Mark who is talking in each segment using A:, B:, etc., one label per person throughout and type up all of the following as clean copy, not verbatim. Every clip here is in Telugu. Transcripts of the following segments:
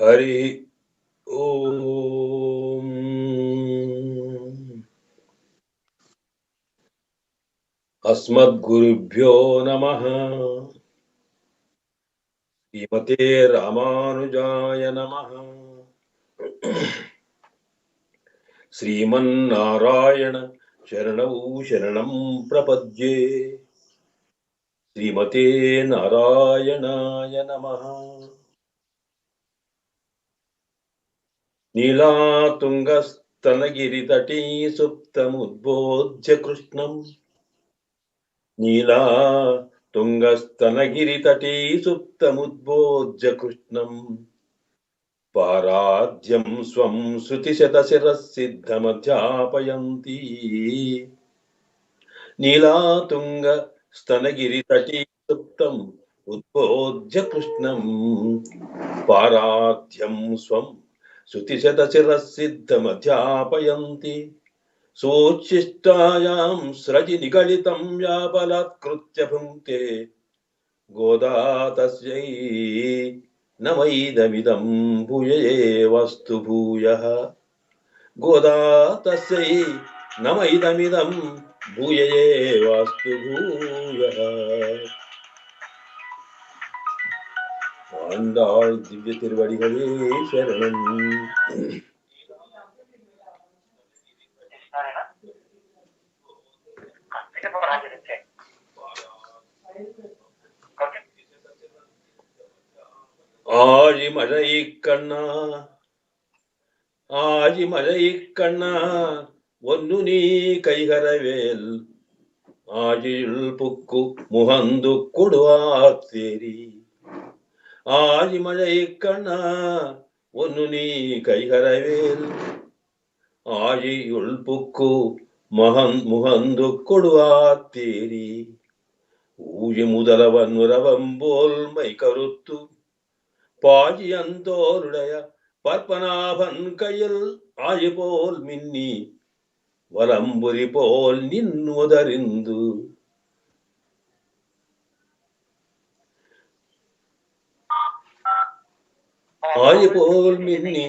A: हरि ओम। अस्मद्गुरुभ्यो नमः। श्रीमते रामानुजाय नमः। श्रीमन्नारायण शरणौ शरणं प्रपद्ये। श्रीमते नारायणाय नमः। नीलातुङ्गस्तनगिरितटी सुप्तमुद्बोध्य कृष्णम् नीलातुङ्गस्तनगिरितटी सुप्तमुद्बोध्य कृष्णम् पाराद्यं स्वं श्रुतिशतशिरः सिद्धमध्यापयन्ती नीलातुङ्गस्तनगिरितटी सुप्तम् उद्बोध्य कृष्णम् पाराद्यं स्वं श्रुतिशतशिरः सिद्धमध्यापयन्ति सोच्छिष्टायां स्रजि निगलितं या बलात्कृत्य भुङ्क्ते गोदा तस्यै नमैदमिदं भूययेवस्तु भूयः गोदा तस्यै नमैदमिदं भूययेवस्तु भूयः. ஆண்டாள் திவ்ய திருவடிகளே சரணம். ஆழிமழை கண்ணா ஆழிமழை கண்ணா ஒன்னு நீ கைகரவேல் ஆழியுள் புக்கு முகந்து கொடுவாத்தேரி ஆழிமழை கண்ணா ஒன்னு நீ கைகரவேல் ஆழியுள் புக்கு முகந்து கொடுவாத்தேரி ஊழி முதலவன் உறவம்போல் மை கருத்து பாஜியந்தோருடைய பற்பனாபன் கையில் ஆழி போல் மின்னி வலம்புரி போல் நின்னுதறிந்து ஆழி போல் மின்னி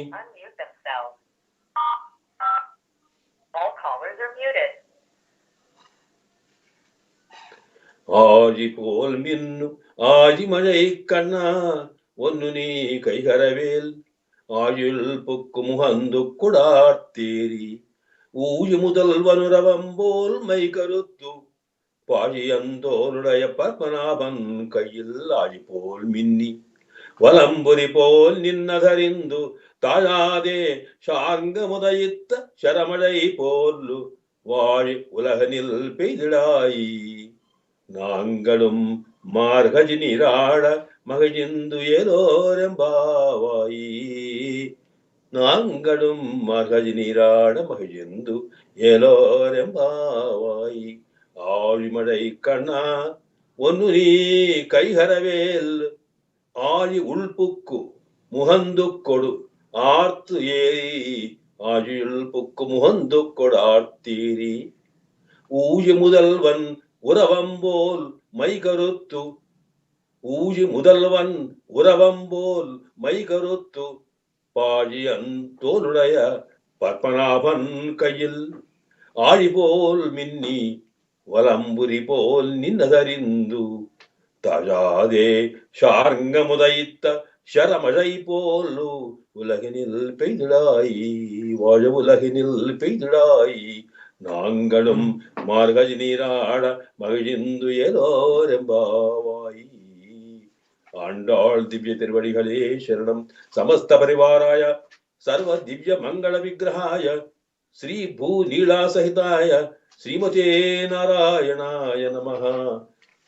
A: ஆழி போல் மின்னும் ஆழிமழை கண்ணா ஒன்னு நீ கைகரவேல் ஆயுள் புக்கு முகந்து குடார்த்தேரி ஊழி முதல்வனுரவம்போல் மை கருத்து பாழியந்தோருடைய பத்மநாபன் கையில் ஆழி போல் மின்னி வலம்புரி போல் நின்னதறிந்து தாழாதே சார்ங்க முதயித்த ಶರಮழை போல்லு வாழி உலகனில் பெய்திடாய் நாங்களும் மார்கழி நீராட மகிழ்ந்து ஏலோரெம்பாவாய் நாங்களும் மார்கழி நீராட மகிழ்ந்து ஏலோரெம்பாவாய் ஆழிமழை கண்ணா ஒன்னு நீ கைகரவேல் ஆழி உள்புக்கு முகந்து கொடு ஆர்த்து ஏரி ஆழியுள் புக்கு முகந்து கொடு ஆர்த்தேரி ஊழி முதல்வன் உறவம்போல் மை கருத்து ஊழி முதல்வன் உறவம்போல் மை கருத்து பாழியன் தோளுடைய பத்மநாபன் கையில் ஆழி போல் மின்னி வலம்புரி போல் நின்னதறிந்து தாழாதே ஷார்ங்க முதயித்த ಶರಮழை போலு உலகினில் பெய்திடாய் வாழ உலகினில் பெய்திடாய் நாங்களும் மார்கழி நீராட மகிழ்ந்து ஏலோரெம்பாவாய். ஆண்டாள் திவ்ய திருவடிகளே சரணம். சமஸ்த பரிவாராய சர்வ திவ்ய மங்கள விக்கிரகாய ஸ்ரீ பூ நீலா சகிதாய ஸ்ரீமதே நாராயணாய நமः.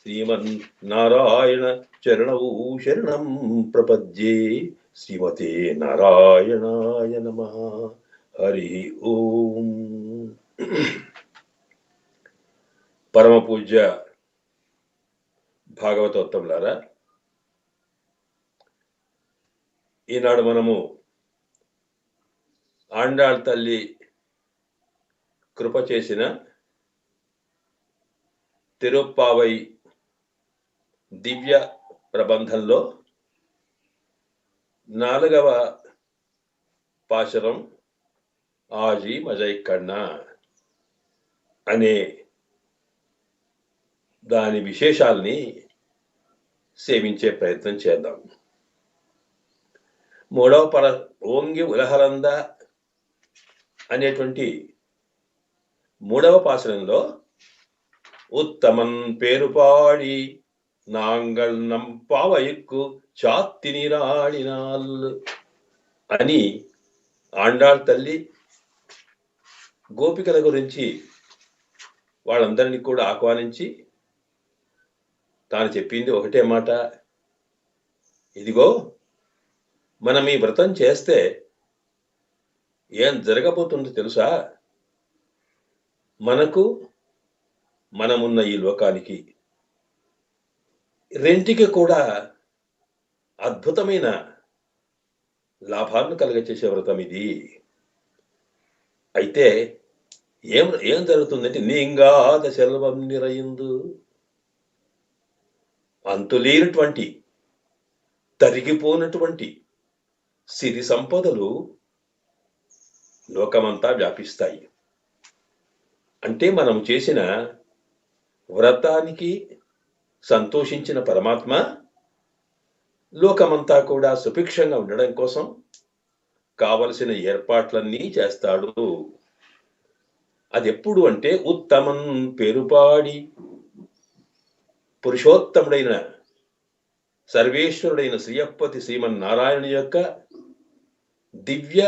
A: ஸ்ரீமன் நாராயண சரணௌ சரணம் பிரபத்யே. ஸ்ரீமதே நாராயணாய நமः. హరి ఓం. పరమ పూజ్య భాగవతోత్తములారా, ఈనాడు మనము ఆండాళ్ తల్లి కృప చేసిన తిరుప్పావై దివ్య ప్రబంధంలో నాలుగవ పాశురం ఆజీ మజై కన్నా అనే దాని విశేషాల్ని సేవించే ప్రయత్నం చేద్దాం. మూడవ ఓంగి ఉలహలంద అనేటువంటి మూడవ పాశురంలో ఉత్తమన్ పేరుపాడి నాంగల్ నంపావయక్కు చాత్తినిరాడినాల్ అని ఆండాళ్ తల్లి గోపికల గురించి వాళ్ళందరినీ కూడా ఆహ్వానించి తాను చెప్పింది ఒకటే మాట, ఇదిగో మనం ఈ వ్రతం చేస్తే ఏం జరగబోతుందో తెలుసా? మనకు, మనమున్న ఈ లోకానికి రెంటికి కూడా అద్భుతమైన లాభాలను కలగచేసే వ్రతం ఇది. అయితే ఏం జరుగుతుందంటే నీంగాద సెల్వం నిరయిందు, అంతులేనటువంటి తరిగిపోనటువంటి సిరి సంపదలు లోకమంతా వ్యాపిస్తాయి. అంటే మనం చేసిన వ్రతానికి సంతోషించిన పరమాత్మ లోకమంతా కూడా సుభిక్షంగా ఉండడం కోసం కావలసిన ఏర్పాట్లన్నీ చేస్తాడు. అది ఎప్పుడు అంటే ఉత్తమన్ పేరుపాడి, పురుషోత్తముడైన సర్వేశ్వరుడైన శ్రీయప్పతి శ్రీమన్నారాయణుని యొక్క దివ్య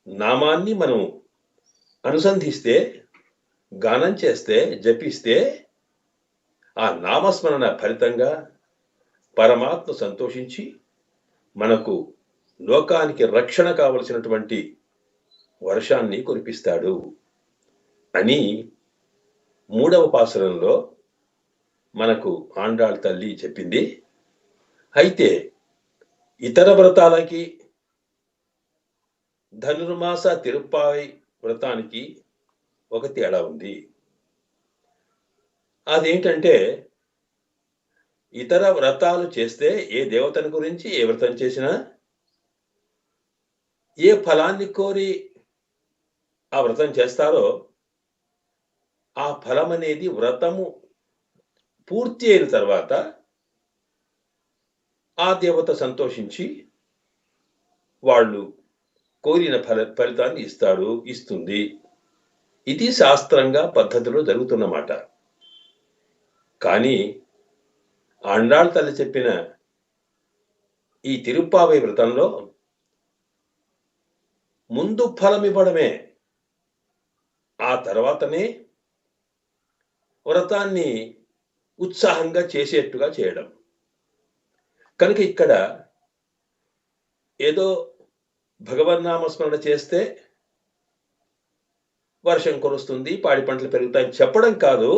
A: నామాన్ని మనం అనుసంధిస్తే, గానం చేస్తే, జపిస్తే ఆ నామస్మరణ ఫలితంగా పరమాత్మ సంతోషించి మనకు లోకానికి రక్షణ కావలసినటువంటి వర్షాన్ని కురిపిస్తాడు అని మూడవ పాశురంలో మనకు ఆండాళ్ తల్లి చెప్పింది. అయితే ఇతర వ్రతాలకి ధనుర్మాస తిరుప్పావై వ్రతానికి ఒక తేడా ఉంది. అదేంటంటే ఇతర వ్రతాలు చేస్తే ఏ దేవతని గురించి ఏ వ్రతం చేసినా ఏ ఫలాన్ని కోరి ఆ వ్రతం చేస్తారో ఆ ఫలం అనేది వ్రతము పూర్తి అయిన తర్వాత ఆ దేవత సంతోషించి వాళ్ళు కోరిన ఫలితాన్ని ఇస్తుంది. ఇది శాస్త్రంగా పద్ధతిలో జరుగుతున్నమాట. కానీ ఆండాళ్ తల్లి చెప్పిన ఈ తిరుప్పావై వ్రతంలో ముందు ఫలం ఇవ్వడమే, ఆ తర్వాతనే వ్రతాన్ని ఉత్సాహంగా చేసేట్టుగా చేయడం. కనుక ఇక్కడ ఏదో భగవన్నామస్మరణ చేస్తే వర్షం కురుస్తుంది, పాడి పంటలు పెరుగుతాయని చెప్పడం కాదు,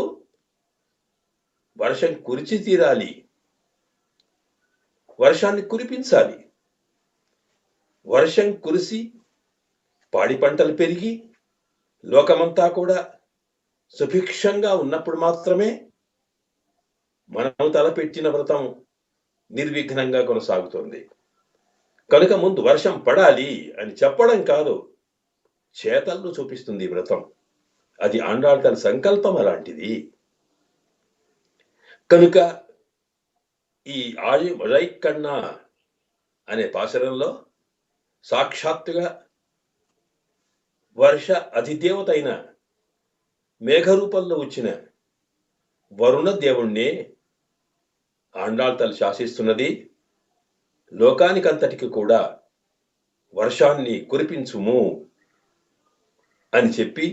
A: వర్షం కురిచి తీరాలి, వర్షాన్ని కురిపించాలి. వర్షం కురిసి పాడి పంటలు పెరిగి లోకమంతా కూడా సుభిక్షంగా ఉన్నప్పుడు మాత్రమే మనం తలపెట్టిన వ్రతం నిర్విఘ్నంగా కొనసాగుతుంది. కనుక ముందు వర్షం పడాలి అని చెప్పడం కాదు, చేతల్లో చూపిస్తుంది వ్రతం. అది ఆండాళ్ తల్లి సంకల్పం అలాంటిది. కనుక ఈ ఆజీ మజై కన్నా అనే పాశురంలో సాక్షాత్తుగా వర్ష అధిదేవత అయిన మేఘరూపంలో వచ్చిన వరుణ దేవుణ్ణి ఆండాళ్ తల్లి శాసిస్తున్నది. లోకానికంతటికి కూడా వర్షాన్ని కురిపించుము అని చెప్పి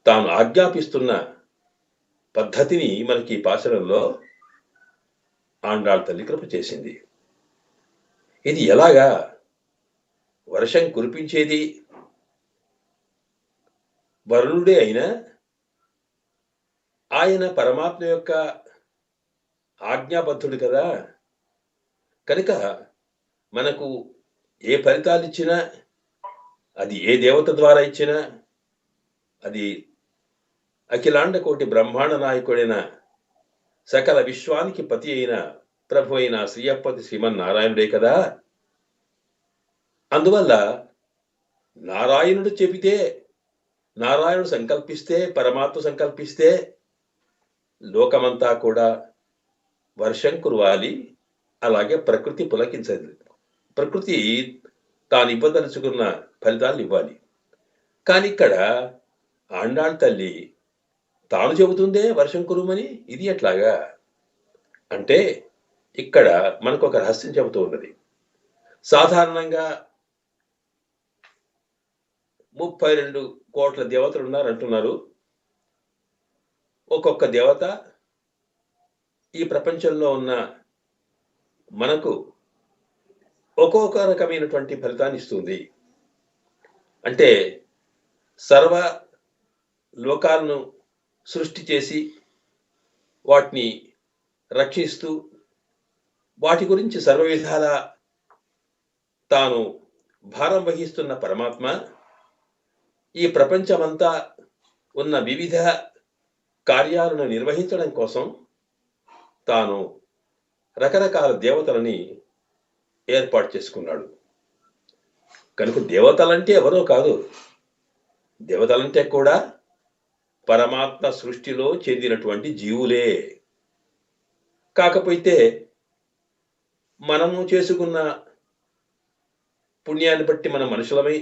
A: తాను ఆజ్ఞాపిస్తున్న పద్ధతిని మనకి ఈ పాశురంలో ఆండాళ్ తల్లి కృప చేసింది. ఇది ఎలాగా? వర్షం కురిపించేది వరుణుడే అయినా ఆయన పరమాత్మ యొక్క ఆజ్ఞాబద్ధుడు కదా. కనుక మనకు ఏ ఫలితాలు ఇచ్చినా, అది ఏ దేవత ద్వారా ఇచ్చినా, అది అఖిలాండ కోటి బ్రహ్మాండ నాయకుడైన సకల విశ్వానికి పతి అయిన ప్రభు అయిన శ్రీయప్పతి శ్రీమన్నారాయణుడే కదా. అందువల్ల నారాయణుడు చెబితే, నారాయణుడు సంకల్పిస్తే, పరమాత్మ సంకల్పిస్తే లోకమంతా కూడా వర్షం కురవాలి. అలాగే ప్రకృతి పులకించాలి. ప్రకృతి తాను ఇవ్వదలుచుకున్న ఫలితాలను ఇవ్వాలి. కానీ ఇక్కడ ఆండాళ్ తల్లి తాను చెబుతుందే వర్షం కురుమని, ఇది ఎట్లాగా? అంటే ఇక్కడ మనకొక రహస్యం చెబుతూ ఉన్నది. సాధారణంగా 32 కోట్ల దేవతలున్నారంటున్నారు. ఒక్కొక్క దేవత ఈ ప్రపంచంలో ఉన్న మనకు ఒక్కొక్క రకమైనటువంటి ఫలితాన్ని ఇస్తుంది. అంటే సర్వ లోకాలను సృష్టి చేసి వాటిని రక్షిస్తూ వాటి గురించి సర్వ విధాల తాను భారం వహిస్తున్న పరమాత్మ ఈ ప్రపంచమంతా ఉన్న వివిధ కార్యాలను నిర్వహించడం కోసం తాను రకరకాల దేవతలని ఏర్పాటు చేసుకున్నాడు. కనుక దేవతలంటే ఎవరో కాదు. దేవతలంటే కూడా పరమాత్మ సృష్టిలో చెందినటువంటి జీవులే. కాకపోతే మనము చేసుకున్న పుణ్యాన్ని బట్టి మనం మనుషులమై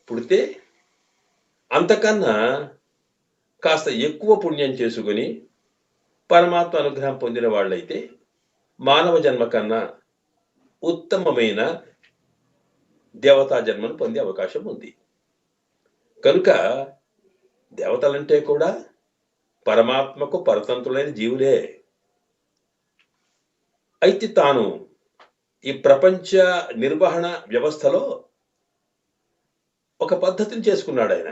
A: పుడితే అంతకన్నా కాస్త ఎక్కువ పుణ్యం చేసుకుని పరమాత్మ అనుగ్రహం పొందిన వాళ్ళైతే మానవ జన్మ కన్నా ఉత్తమమైన దేవతా జన్మను పొందే అవకాశం ఉంది. కనుక దేవతలంటే కూడా పరమాత్మకు పరతంత్రులైన జీవులే. అయితే తాను ఈ ప్రపంచ నిర్వహణ వ్యవస్థలో ఒక పద్ధతిని చేసుకున్నాడు ఆయన.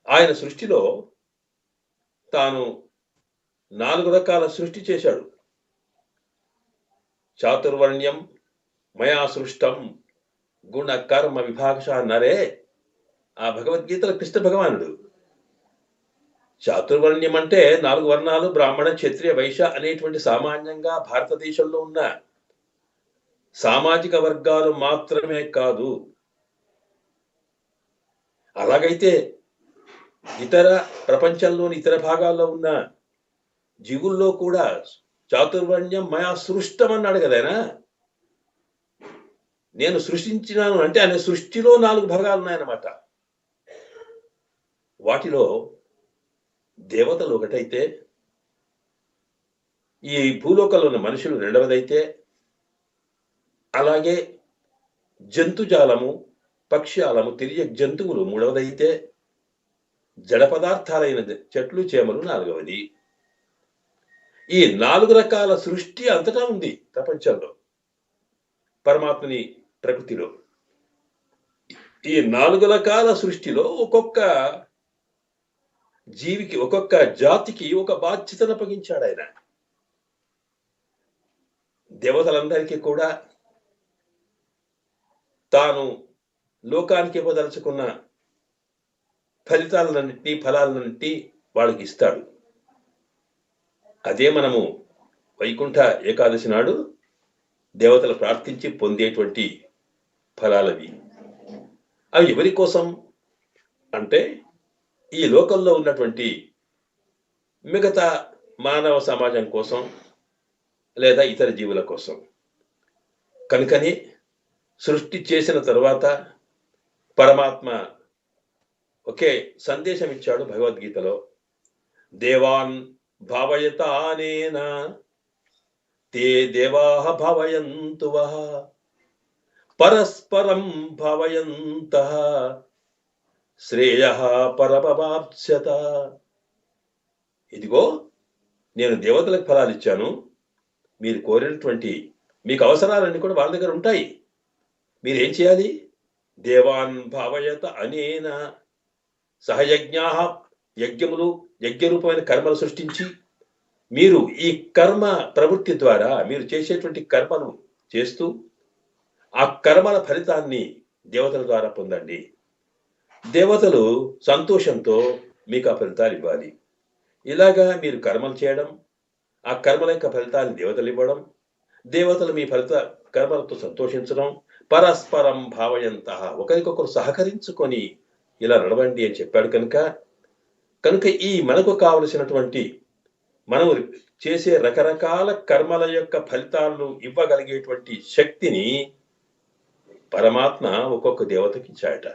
A: ఆయన సృష్టిలో తాను 4 రకాల సృష్టి చేశాడు. చాతుర్వర్ణ్యం మయా సృష్టం గుణ కర్మ విభాగశ అన్నారే ఆ భగవద్గీతలో కృష్ణ భగవానుడు. చాతుర్వర్ణ్యం అంటే 4 వర్ణాలు, బ్రాహ్మణ, క్షత్రియ, వైశ్య అనేటువంటి సామాన్యంగా భారతదేశంలో ఉన్న సామాజిక వర్గాలు మాత్రమే కాదు. అలాగైతే ఇతర ప్రపంచంలోని ఇతర భాగాల్లో ఉన్న జీవుల్లో కూడా చాతుర్వర్ణ్యం మయా సృష్టం అన్నాడు కదైనా. నేను సృష్టించినాను అంటే ఆయన సృష్టిలో 4 భాగాలు ఉన్నాయన్నమాట. వాటిలో దేవతలు ఒకటైతే, ఈ భూలోకంలో ఉన్న మనుషులు రెండవదైతే, అలాగే జంతుజాలము, పక్ష్యాలము, తిరియ జంతువులు మూడవదైతే, జడ పదార్థాలైన చెట్లు చేమలు నాలుగవది. ఈ 4 రకాల సృష్టి అంతటా ఉంది ప్రపంచంలో, పరమాత్మని ప్రకృతిలో. ఈ 4 రకాల సృష్టిలో ఒక్కొక్క జీవికి, ఒక్కొక్క జాతికి ఒక బాధ్యతను అప్పగించాడు ఆయన. దేవతలందరికీ కూడా తాను లోకానికి ఇవ్వదలుచుకున్న ఫలాలన్నింటినీ వాళ్ళకి ఇస్తాడు. అదే మనము వైకుంఠ ఏకాదశి నాడు దేవతలు ప్రార్థించి పొందేటువంటి ఫలాలవి. అవి ఎవరి కోసం అంటే ఈ లోకంలో ఉన్నటువంటి మిగతా మానవ సమాజం కోసం లేదా ఇతర జీవుల కోసం. కనుకని సృష్టి చేసిన తరువాత పరమాత్మ ఒకే సందేశం ఇచ్చాడు భగవద్గీతలో. దేవాన్ భావయతానేన తే దేవాః భావయంతు వః పరస్పరం భావయంతః శ్రేయః పరమవాప్స్యత. ఇదిగో నేను దేవతలకు ఫలాలు ఇచ్చాను. మీరు కోరినటువంటి మీకు అవసరాలన్నీ కూడా వాళ్ళ దగ్గర ఉంటాయి. మీరేం చేయాలి? దేవాన్ భావయత అనేన సహయజ్ఞాః, యజ్ఞములు, యజ్ఞరూపమైన కర్మలు సృష్టించి మీరు ఈ కర్మ ప్రవృత్తి ద్వారా మీరు చేసేటువంటి కర్మను చేస్తూ ఆ కర్మల ఫలితాన్ని దేవతల ద్వారా పొందండి. దేవతలు సంతోషంతో మీకు ఆ ఫలితాలు ఇవ్వాలి. ఇలాగా మీరు కర్మలు చేయడం, ఆ కర్మల యొక్క ఫలితాన్ని దేవతలు ఇవ్వడం, దేవతలు మీ కర్మలతో సంతోషించడం, పరస్పరం భావయంతః ఒకరికొకరు సహకరించుకొని ఇలా నడవండి అని చెప్పాడు కనుక ఈ మనకు కావలసినటువంటి మనము చేసే రకరకాల కర్మల యొక్క ఫలితాలను ఇవ్వగలిగేటువంటి శక్తిని పరమాత్మ ఒక్కొక్క దేవతకి ఇచ్చాయట.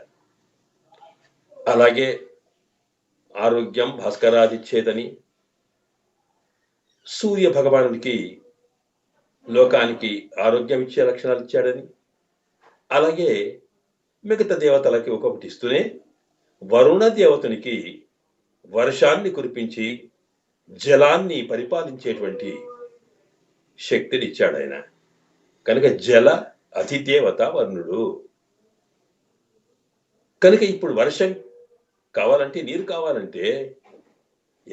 A: అలాగే ఆరోగ్యం భాస్కరాదిచ్చేదని, సూర్య భగవానుడికి లోకానికి ఆరోగ్యం ఇచ్చే లక్షణాలు ఇచ్చాడని, అలాగే మిగతా దేవతలకి ఒక్కొక్కటి ఇస్తూనే వరుణ దేవతనికి వర్షాన్ని కురిపించి జలాన్ని పరిపాలించేటువంటి శక్తిని ఇచ్చాడు ఆయన. కనుక జల అధిదేవత వరుణుడు. కనుక ఇప్పుడు వర్షం కావాలంటే, నీరు కావాలంటే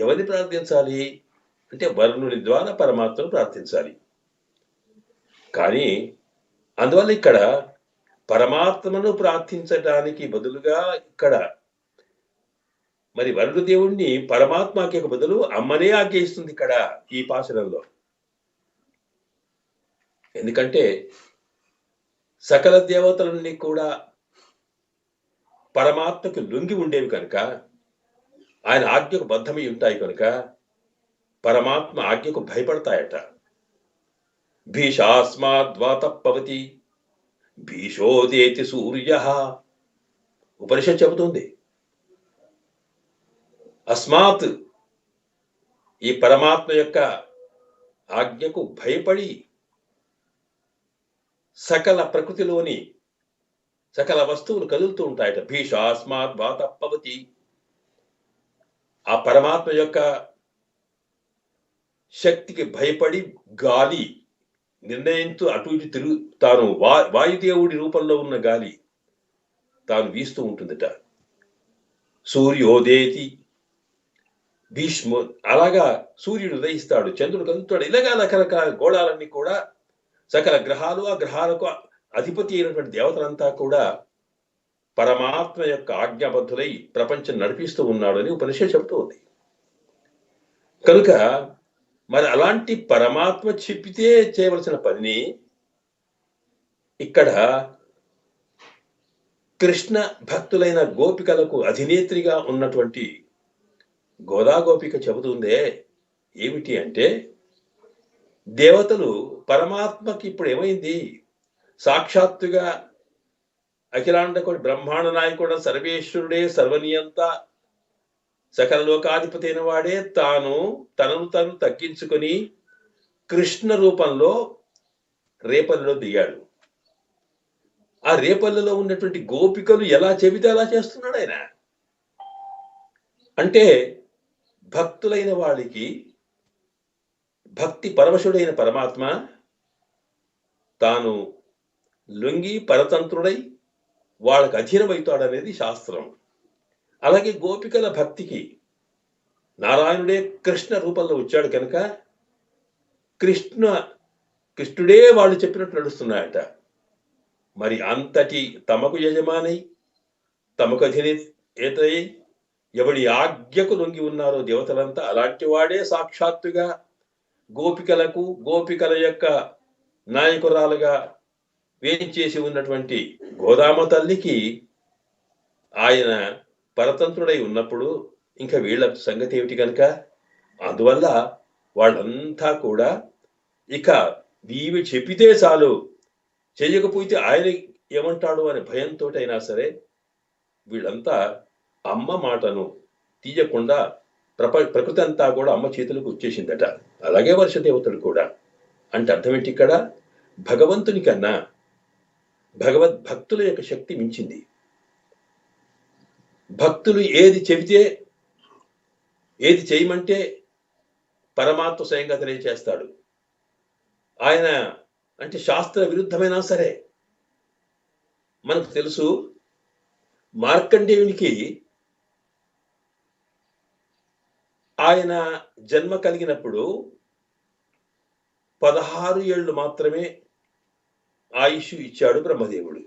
A: ఎవరిని ప్రార్థించాలి అంటే వరుణుని ద్వారా పరమాత్మను ప్రార్థించాలి. కానీ అందువల్ల ఇక్కడ పరమాత్మను ప్రార్థించడానికి బదులుగా ఇక్కడ మరి వరుణ దేవుణ్ణి పరమాత్మకి బదులు అమ్మనే ఆజ్ఞయిస్తుంది ఇక్కడ ఈ పాశురంలో. ఎందుకంటే సకల దేవతలన్నీ కూడా పరమాత్మకు లొంగి ఉండేవి కనుక, ఆయన ఆజ్ఞకు బద్ధమై ఉంటాయి కనుక పరమాత్మ ఆజ్ఞకు భయపడతాయట. భీషాస్మాద్వాతపవతి భీషోదేతి సూర్య ఉపనిషత్ చెబుతుంది. అస్మాత్ ఈ పరమాత్మ యొక్క ఆజ్ఞకు భయపడి సకల ప్రకృతిలోని సకల వస్తువులు కదులుతూ ఉంటాయట. భీషాస్మాత్ వాతపవతి ఆ పరమాత్మ యొక్క శక్తికి భయపడి గాలి నిర్ణయంతో అటు ఇటు తాను వాయుదేవుడి రూపంలో ఉన్న గాలి తాను వీస్తూ ఉంటుందట. సూర్యోదేతి భీష్మ అలాగా సూర్యుడు ఉదయిస్తాడు, చంద్రుడు కదులుతాడు. ఇలాగా రకరకాల గోళాలన్నీ కూడా సకల గ్రహాలు, ఆ గ్రహాలకు అధిపతి అయినటువంటి దేవతలంతా కూడా పరమాత్మ యొక్క ఆజ్ఞాబద్ధులై ప్రపంచం నడిపిస్తూ ఉన్నాడు అని ఉపనిషత్తు చెబుతూ ఉంది. కనుక మరి అలాంటి పరమాత్మ చెప్పితే చేయవలసిన పనిని ఇక్కడ కృష్ణ భక్తులైన గోపికలకు అధినేత్రిగా ఉన్నటువంటి గోదా గోపిక చెబుతుందే ఏమిటి అంటే, దేవతలు పరమాత్మకి ఇప్పుడు ఏమైంది, సాక్షాత్తుగా అఖిలాండకోటి బ్రహ్మాండ నాయకుడు సర్వేశ్వరుడే సర్వనియంత సకల లోకాధిపతి అయిన వాడే తనను తగ్గించుకొని కృష్ణ రూపంలో రేపల్లిలో దిగాడు. ఆ రేపల్లిలో ఉన్నటువంటి గోపికలు ఎలా చెబితే అలా చేస్తున్నాడు ఆయన. అంటే భక్తులైన వాళ్ళకి భక్తి పరవశుడైన పరమాత్మ తాను లొంగి పరతంత్రుడై వాళ్ళకి అధీనమవుతాడనేది శాస్త్రం. అలాగే గోపికల భక్తికి నారాయణుడే కృష్ణ రూపంలో వచ్చాడు కనుక కృష్ణుడే వాళ్ళు చెప్పినట్టు నడుస్తున్నాయట. మరి అంతటి తమకు యజమానై తమకు అధినేతై ఎవడి ఆజ్ఞకు లొంగి ఉన్నారో దేవతలంతా, అలాంటి వాడే సాక్షాత్తుగా గోపికల యొక్క నాయకురాలుగా వేయించేసి ఉన్నటువంటి గోదామ తల్లికి ఆయన పరతంత్రుడై ఉన్నప్పుడు ఇంకా వీళ్ళ సంగతి ఏమిటి కనుక, అందువల్ల వాళ్ళంతా కూడా ఇక వీవి చెప్పితే చాలు, చేయకపోతే ఆయన ఏమంటాడు అనే భయంతో అయినా సరే వీళ్ళంతా అమ్మ మాటను తీయకుండా ప్రకృతి అంతా కూడా అమ్మ చేతులకు వచ్చేసిందట. అలాగే వర్షదేవతలు కూడా. అంటే అర్థం ఏంటి, ఇక్కడ భగవంతుని కన్నా భక్తుల యొక్క శక్తి మించింది. భక్తులు ఏది చెబితే, ఏది చేయమంటే పరమాత్మ స్వయంగా తెలియచేస్తాడు. ఆయన అంటే శాస్త్ర విరుద్ధమైనా సరే. మనకు తెలుసు మార్కండేయునికి ఆయన జన్మ కలిగినప్పుడు 16 ఏళ్ళు మాత్రమే ఆయుష్ ఇచ్చాడు బ్రహ్మదేవుడు.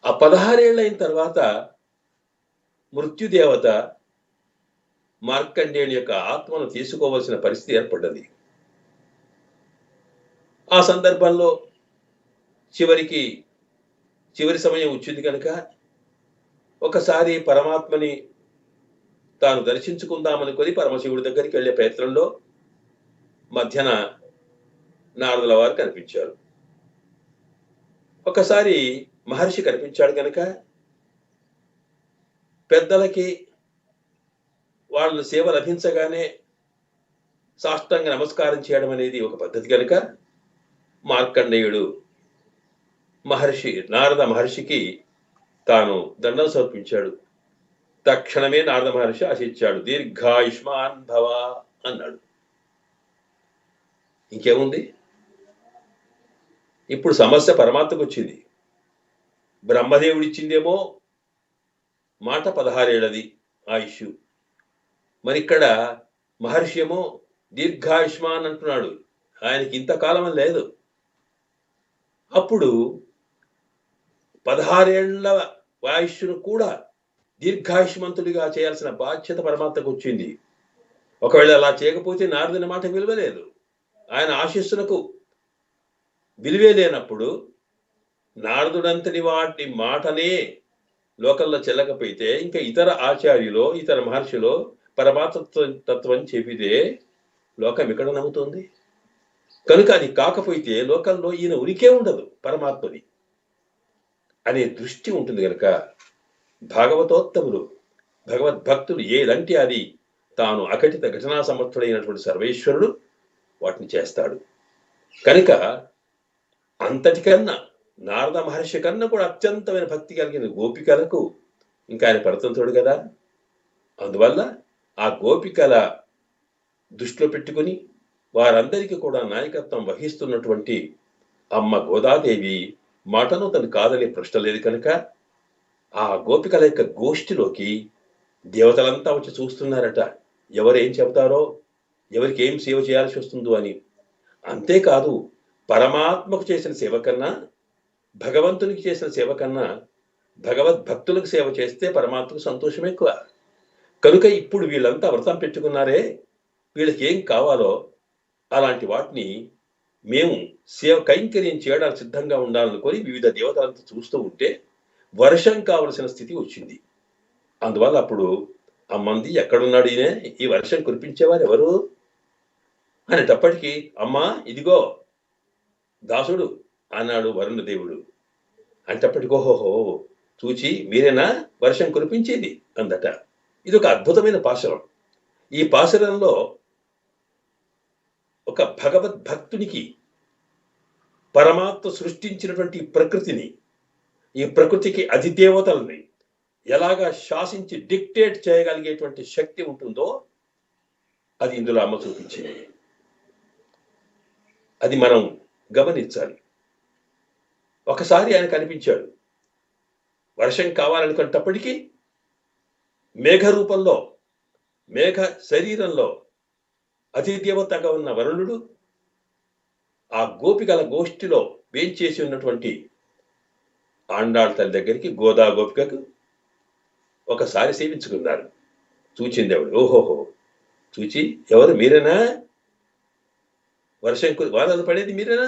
A: ఆ 16 ఏళ్ళు అయిన తర్వాత మృత్యుదేవత మార్కండేయుని యొక్క ఆత్మను తీసుకోవలసిన పరిస్థితి ఏర్పడ్డది. ఆ సందర్భంలో చివరి సమయం వచ్చింది కనుక ఒకసారి పరమాత్మని తాను దర్శించుకుందామనుకొని పరమశివుడి దగ్గరికి వెళ్ళే ప్రయత్నంలో మధ్యన నారదుల వారు కనిపించారు. ఒకసారి మహర్షి కనిపించాడు కనుక పెద్దలకి వాళ్ళ సేవ లభించగానే సాష్టాంగ నమస్కారం చేయడం అనేది ఒక పద్ధతి కనుక మార్కండేయుడు నారద మహర్షికి తాను దండం సమర్పించాడు. తక్షణమే నారద మహర్షి ఆశించాడు, దీర్ఘాయుష్మాన్ భవ అన్నాడు. ఇంకేముంది, ఇప్పుడు సమస్య పరమాత్మకు వచ్చింది. బ్రహ్మదేవుడిచ్చిందేమో మాట 16 ఏళ్ళది ఆయుష్, మరి ఇక్కడ మహర్షి ఏమో దీర్ఘాయుష్మాన్ అంటున్నాడు. ఆయనకి ఇంతకాలం లేదు. అప్పుడు 16 ఏళ్ల ఆయుష్ను కూడా దీర్ఘాయుష్మంతుడిగా చేయాల్సిన బాధ్యత పరమాత్మకు వచ్చింది. ఒకవేళ అలా చేయకపోతే నారదుని మాట విలువ లేదు, ఆయన ఆశీస్సులకు విలువే లేనప్పుడు నారదుడంతటి వాటి మాటనే లోకంలో చెల్లకపోతే ఇంకా ఇతర ఆచార్యులో ఇతర మహర్షిలో పరమాత్మతత్వం చెప్పితే లోకం ఎక్కడ నమ్ముతుంది? కనుక అది కాకపోతే లోకంలో ఈయన ఉనికే ఉండదు, పరమాత్మది అనే దృష్టి ఉంటుంది కనుక భాగవతోత్తములు భగవద్భక్తులు ఏదంటే అది తాను అకటిత ఘటనా సమర్థుడైనటువంటి సర్వేశ్వరుడు వాటిని చేస్తాడు. కనుక అంతటికన్నా నారద మహర్షి కన్నా కూడా అత్యంతమైన భక్తి కలిగిన గోపికలకు ఇంకా ఆయన పరతంతుడు కదా. అందువల్ల ఆ గోపికల దృష్టిలో పెట్టుకుని వారందరికీ కూడా నాయకత్వం వహిస్తున్నటువంటి అమ్మ గోదాదేవి మాటను తను కాదనే ప్రశ్న లేదు కనుక ఆ గోపికల యొక్క గోష్ఠిలోకి దేవతలంతా వచ్చి చూస్తున్నారట, ఎవరేం చెబుతారో, ఎవరికి ఏం సేవ చేయాల్సి వస్తుందో అని. అంతేకాదు, పరమాత్మకు చేసిన సేవ కన్నా భగవంతునికి చేసిన సేవ కన్నా భగవద్భక్తులకు సేవ చేస్తే పరమాత్మకు సంతోషం ఎక్కువ. కనుక ఇప్పుడు వీళ్ళంతా వ్రతం పెట్టుకున్నారే, వీళ్ళకి ఏం కావాలో అలాంటి వాటిని మేము కైంకర్యం చేయడానికి సిద్ధంగా ఉండాలనుకొని వివిధ దేవతలంతా చూస్తూ ఉంటే వర్షం కావలసిన స్థితి వచ్చింది. అందువల్ల అప్పుడు అమ్మంది, ఎక్కడున్నాడు ఈయన, ఈ వర్షం కురిపించేవారు ఎవరు అనేటప్పటికీ, అమ్మా ఇదిగో దాసుడు అన్నాడు వరుణదేవుడు. అంటప్పటికి, ఓహోహో చూచి మీరేనా వర్షం కురిపించేది అందట. ఇది ఒక అద్భుతమైన పాశురం. ఈ పాశురంలో ఒక భగవద్భక్తునికి పరమాత్మ సృష్టించినటువంటి ప్రకృతిని, ఈ ప్రకృతికి అధిదేవతల్ని ఎలాగా శాసించి డిక్టేట్ చేయగలిగేటువంటి శక్తి ఉంటుందో అది ఇందులో అమ్మ చూపించింది. అది మనం గమనించాలి. ఒకసారి ఆయన కనిపించాడు, వర్షం కావాలనుకున్నప్పటికీ మేఘ రూపంలో, మేఘ శరీరంలో అధిదేవతగా ఉన్న వరుణుడు ఆ గోపికల గోష్ఠిలో వేంచేసి ఉన్నటువంటి ఆండాళ్ తల్లి దగ్గరికి గోదా గోపికకు ఒకసారి సేవించుకున్నారు. చూచింది ఆవిడ, ఓహోహో చూచి, ఎవరు మీరేనా, వర్షం వానలు పడేది మీరేనా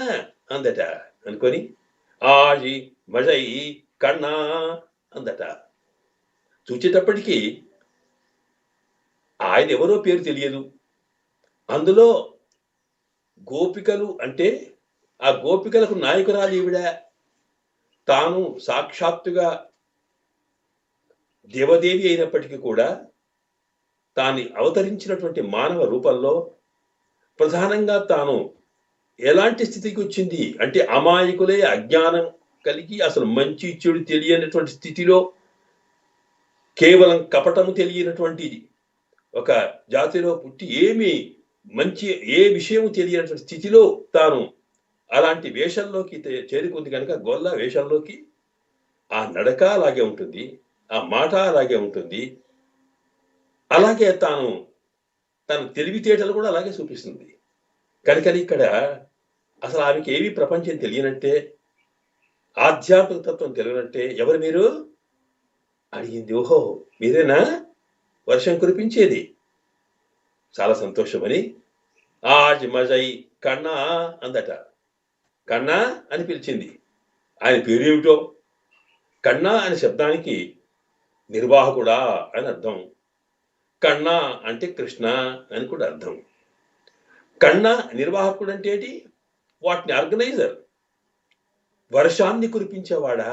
A: అందట. అనుకొని ఆజి మజై కన్నా అందట. చూచేటప్పటికీ ఆయన ఎవరో పేరు తెలియదు. అందులో గోపికలు అంటే ఆ గోపికలకు నాయకురాలు ఈవిడ. తాను సాక్షాత్తుగా దేవదేవి అయినప్పటికీ కూడా తాను అవతరించినటువంటి మానవ రూపంలో ప్రధానంగా తాను ఎలాంటి స్థితికి వచ్చింది అంటే అమాయకులే అజ్ఞానం కలిగి అసలు మంచి చెడు తెలియనటువంటి స్థితిలో, కేవలం కపటము తెలియనటువంటి ఒక జాతిలో పుట్టి ఏ విషయము తెలియనటువంటి స్థితిలో తాను అలాంటి వేషంలోకి చేరుకుంది కనుక గొల్ల వేషంలోకి ఆ నడక అలాగే ఉంటుంది, ఆ మాట అలాగే ఉంటుంది, అలాగే తన తెలివితేటలు కూడా అలాగే చూపిస్తుంది. కనుకని ఇక్కడ అసలు ఆమెకి ఏమీ ప్రపంచం తెలియనట్టే, ఆధ్యాత్మిక తత్వం తెలియనట్టే, ఎవరు మీరు అడిగింది. ఓహో మీరేనా వర్షం కురిపించేది, చాలా సంతోషమని ఆజ్ మజై కన్నా అందట. కన్నా అని పిలిచింది. ఆయన పేరేమిటో? కన్నా అనే శబ్దానికి నిర్వాహకుడా అని అర్థం. కన్నా అంటే కృష్ణ అని కూడా అర్థం. కన్నా నిర్వాహకుడు అంటే ఏంటి? వాటిని ఆర్గనైజర్. వర్షాన్ని కురిపించేవాడా?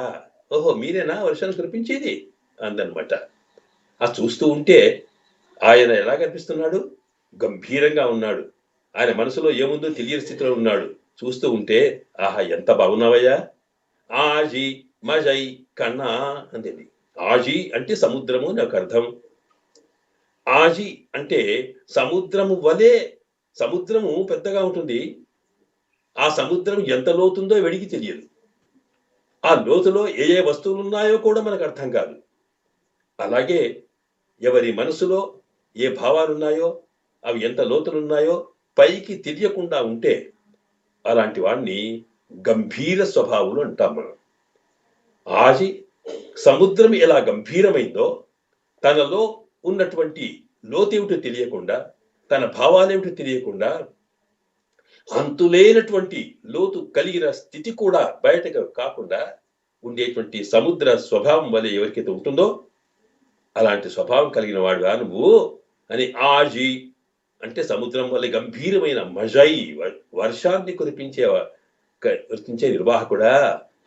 A: ఓహో! మీరేనా వర్షాన్ని కురిపించేది? అందనమాట. చూస్తూ ఉంటే ఆయన ఎలా కనిపిస్తున్నాడు? గంభీరంగా ఉన్నాడు. ఆయన మనసులో ఏముందో తెలియని స్థితిలో ఉన్నాడు. చూస్తూ ఉంటే ఆహా! ఎంత బాగున్నావయ్యా! ఆజి మజై కన్నా అందండి. ఆజి అంటే సముద్రము అని ఒక అర్థం. ఆజి అంటే సముద్రము వలె సముద్రము పెద్దగా ఉంటుంది. ఆ సముద్రం ఎంత లోతుందో వెడికి తెలియదు. ఆ లోతులో ఏ ఏ వస్తువులున్నాయో కూడా మనకు అర్థం కాదు. అలాగే ఎవరి మనసులో ఏ భావాలున్నాయో, అవి ఎంత లోతులున్నాయో పైకి తెలియకుండా ఉంటే అలాంటి వాడిని గంభీర స్వభావులు అంటాం మనం. ఆజి సముద్రం ఎలా గంభీరమైందో తనలో ఉన్నటువంటి లోతేమిటో తెలియకుండా, తన భావాలేమిటో తెలియకుండా అంతులేనటువంటి లోతు కలిగిన స్థితి కూడా బయటకు కాకుండా ఉండేటువంటి సముద్ర స్వభావం వలె ఎవరికైతే ఉంటుందో అలాంటి స్వభావం కలిగిన వాడుగా నువ్వు అని ఆజి అంటే సముద్రం వల్ల గంభీరమైన మజై వర్షాన్ని కురిపించే నిర్వాహకుడా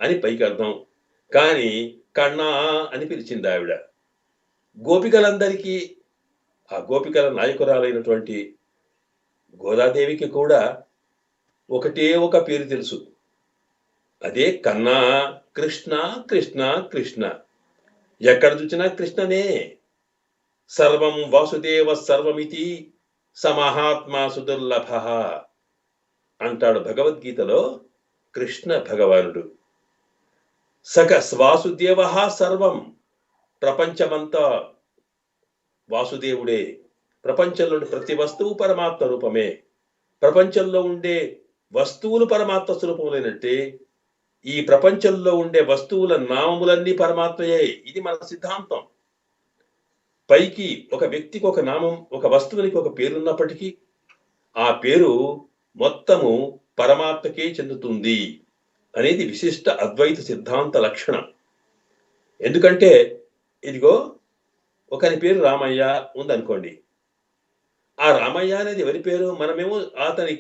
A: అని పైకి అర్థం. కానీ కన్నా అని పిలిచింది ఆవిడ. గోపికలందరికీ ఆ గోపికల నాయకురాలైనటువంటి గోదాదేవికి కూడా ఒకటే ఒక పేరు తెలుసు. అదే కన్నా. కృష్ణ కృష్ణ కృష్ణ. ఎక్కడ చూసినా కృష్ణనే. సర్వం వాసుదేవ సర్వమితి సమహాత్మా సుదుర్లభ అంటాడు భగవద్గీతలో కృష్ణ భగవానుడు. సక వాసుదేవ సర్వం. ప్రపంచమంతా వాసుదేవుడే. ప్రపంచంలోని ప్రతి వస్తువు పరమాత్మ రూపమే. ప్రపంచంలో ఉండే వస్తువులు పరమాత్మ స్వరూపములైనట్టే ఈ ప్రపంచంలో ఉండే వస్తువుల నామములన్నీ పరమాత్మయే. ఇది మన సిద్ధాంతం. పైకి ఒక వ్యక్తికి ఒక నామం, ఒక వస్తువునికి ఒక పేరున్నప్పటికీ ఆ పేరు మొత్తము పరమాత్మకే చెందుతుంది అనేది విశిష్ట అద్వైత సిద్ధాంత లక్షణం. ఎందుకంటే ఇదిగో ఒకరి పేరు రామయ్య ఉందనుకోండి. ఆ రామయ్య అనేది ఎవరి పేరు? మనమేమో అతని